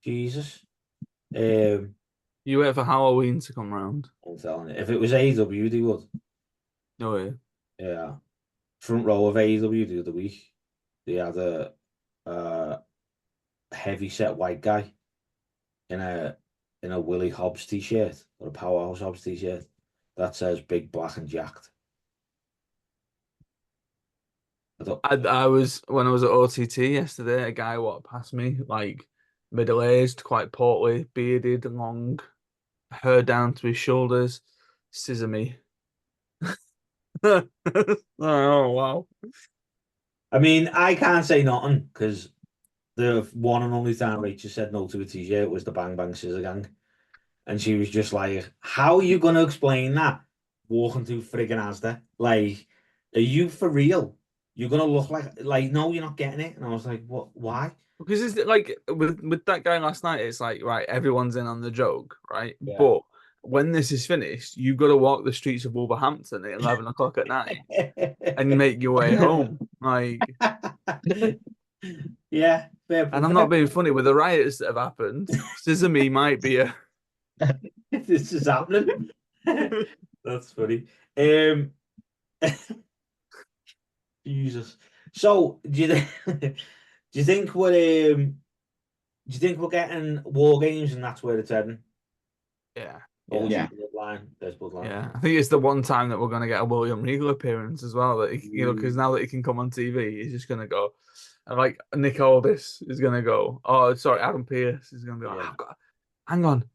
Jesus. Um, You wait for Halloween to come round. I'm telling you, if it was AEW, they would. No way. Yeah. Front row of AEW the other week, they had a heavy set white guy in a Willie Hobbs t-shirt or a Powerhouse Hobbs t-shirt that says Big Black and Jacked. I don't, I was when I was at OTT yesterday. A guy walked past me, like middle aged, quite portly, bearded, long hair down to his shoulders, scissor me. Oh wow. I mean, I can't say nothing because the one and only time Rachel said no to a t-shirt was the Bang Bang Scissor Gang. And she was just like, how are you going to explain that walking through friggin' Asda? Like, are you for real? You're going to look like, no, you're not getting it. And I was like, what? Why? Because it's like with that guy last night, it's like, right, everyone's in on the joke, right? Yeah. But when this is finished, you've got to walk the streets of Wolverhampton at 11 o'clock at night and make your way home. Like, Yeah, fair and I'm not being funny with the riots that have happened. Scissor Me might be a This is happening. That's funny. Um, Jesus. So, do you think we're getting war games and that's where it's heading? yeah. Or Yeah. Bloodline? There's Bloodline. Yeah, I think it's the one time that we're going to get a William Regal appearance as well. That because now that he can come on TV, he's just going to go. And like Nick Aldis is going to go. Oh, sorry, Adam Pearce is going to go. Yeah. Hang on,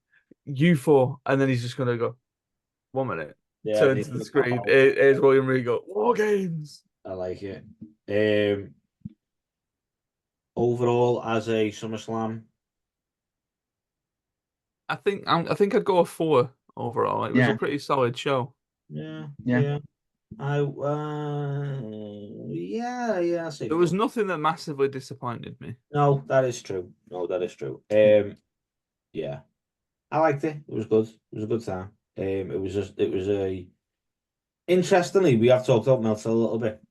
you four, and then he's just going to go. 1 minute. Yeah, Turn to the screen. Here's William Regal. War games. I like it. Overall, as a SummerSlam, I think I'd go a 4 overall. It was a Yeah. pretty solid show. yeah. Yeah. Yeah. I see. There was nothing that massively disappointed me. No, that is true. Yeah, I liked it. It was good. It was a good time. It was a interestingly, we have talked about Meltzer a little bit,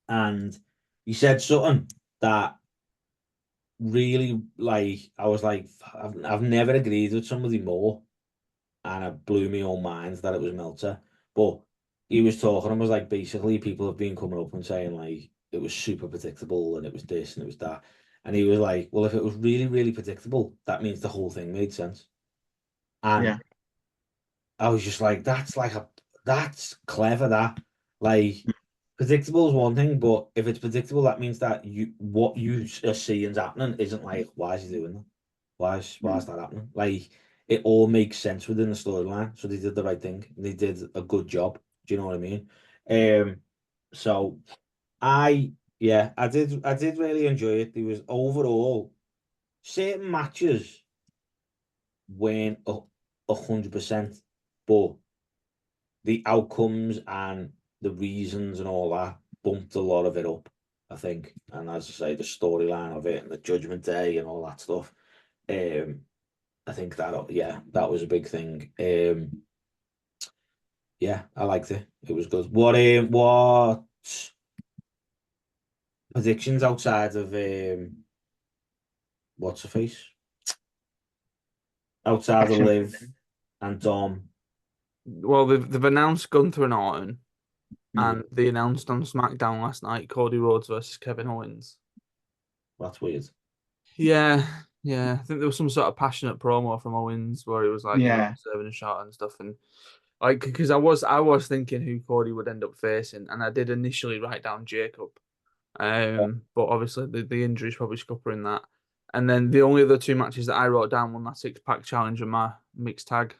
and he said something that really, like, I was like, I've never agreed with somebody more, and it blew my own mind that it was Meltzer. But he was talking and was like, basically, people have been coming up and saying like it was super predictable and it was this and it was that, and he was like, well, if it was really, really predictable, that means the whole thing made sense. And Yeah. I was just like, that's clever. That, like, predictable is one thing, but if it's predictable, that means that what you are seeing is happening isn't like, why is he doing that? Why is that happening? Like, it all makes sense within the storyline. So they did the right thing. They did a good job. Do you know what I mean? So I did really enjoy it. There was overall certain matches weren't 100%, but the outcomes and the reasons and all that bumped a lot of it up, I think. And as I say, the storyline of it and the Judgment Day and all that stuff. I think that was a big thing. Yeah, I liked it. It was good. What predictions outside of what's her face? Outside of Liv and Dom. Well, they've announced Gunther and Orton, Mhm. and they announced on SmackDown last night Cody Rhodes versus Kevin Owens. That's weird. Yeah. I think there was some sort of passionate promo from Owens where he was like, Yeah. serving a shot and stuff, and like because I was thinking who Cody would end up facing, and I did initially write down Jacob, but obviously the injuries probably scuppering that. And then the only other two matches that I wrote down were my 6-pack challenge and my mixed tag.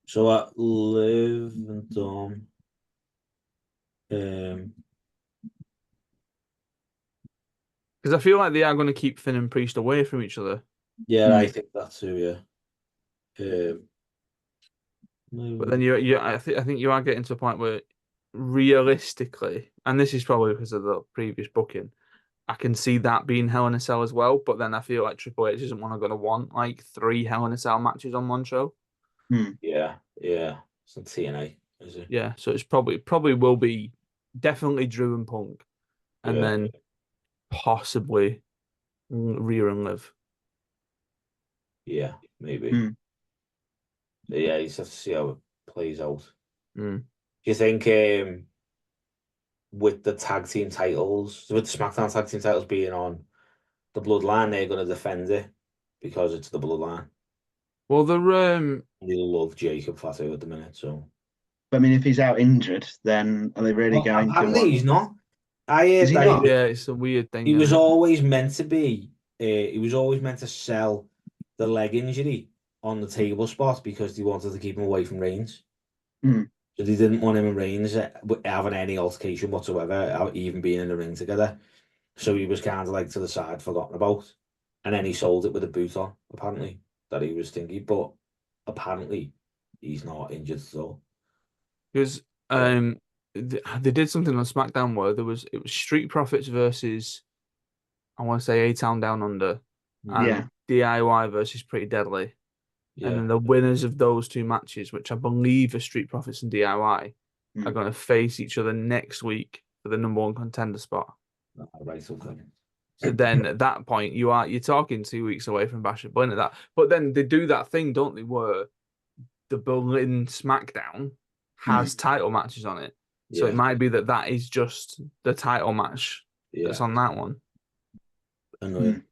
So Liv and Dom. Because I feel like they are going to keep Finn and Priest away from each other. Yeah, I think that too. Yeah. But then I think you are getting to a point where realistically, and this is probably because of the previous booking, I can see that being Hell in a Cell as well. But then I feel like Triple H isn't going to want like 3 Hell in a Cell matches on one show. Yeah. It's on TNA, is it? Yeah, so it's probably will be definitely Drew and Punk, and then possibly Rhea and Liv. Yeah, maybe. Yeah, you just have to see how it plays out. Do you think with the tag team titles, with the SmackDown tag team titles being on the Bloodline, they're going to defend it because it's the Bloodline? Well, they love Jacob Fatu at the minute, so. But I mean, if he's out injured, then are they really going to? Apparently, he's not. I heard Is he that not? Yeah, it's a weird thing. he was always meant to be. He was always meant to sell the leg injury on the table spot because they wanted to keep him away from Reigns. So they didn't want him and Reigns having any altercation whatsoever, even being in the ring together. So he was kind of like to the side, forgotten about. And then he sold it with a boot on, apparently, that he was thinking. But apparently, he's not injured at all. Because they did something on SmackDown where it was Street Profits versus, I want to say, A-Town Down Under, and DIY versus Pretty Deadly. And then the winners of those two matches, which I believe are Street Profits and DIY, are going to face each other next week for the #1 contender spot. Right, okay. So then at that point, you're talking 2 weeks away from Bash at Berlin at that. But then they do that thing, don't they, where the Berlin SmackDown has title matches on it. So it might be that is just the title match that's on that one. Annoying.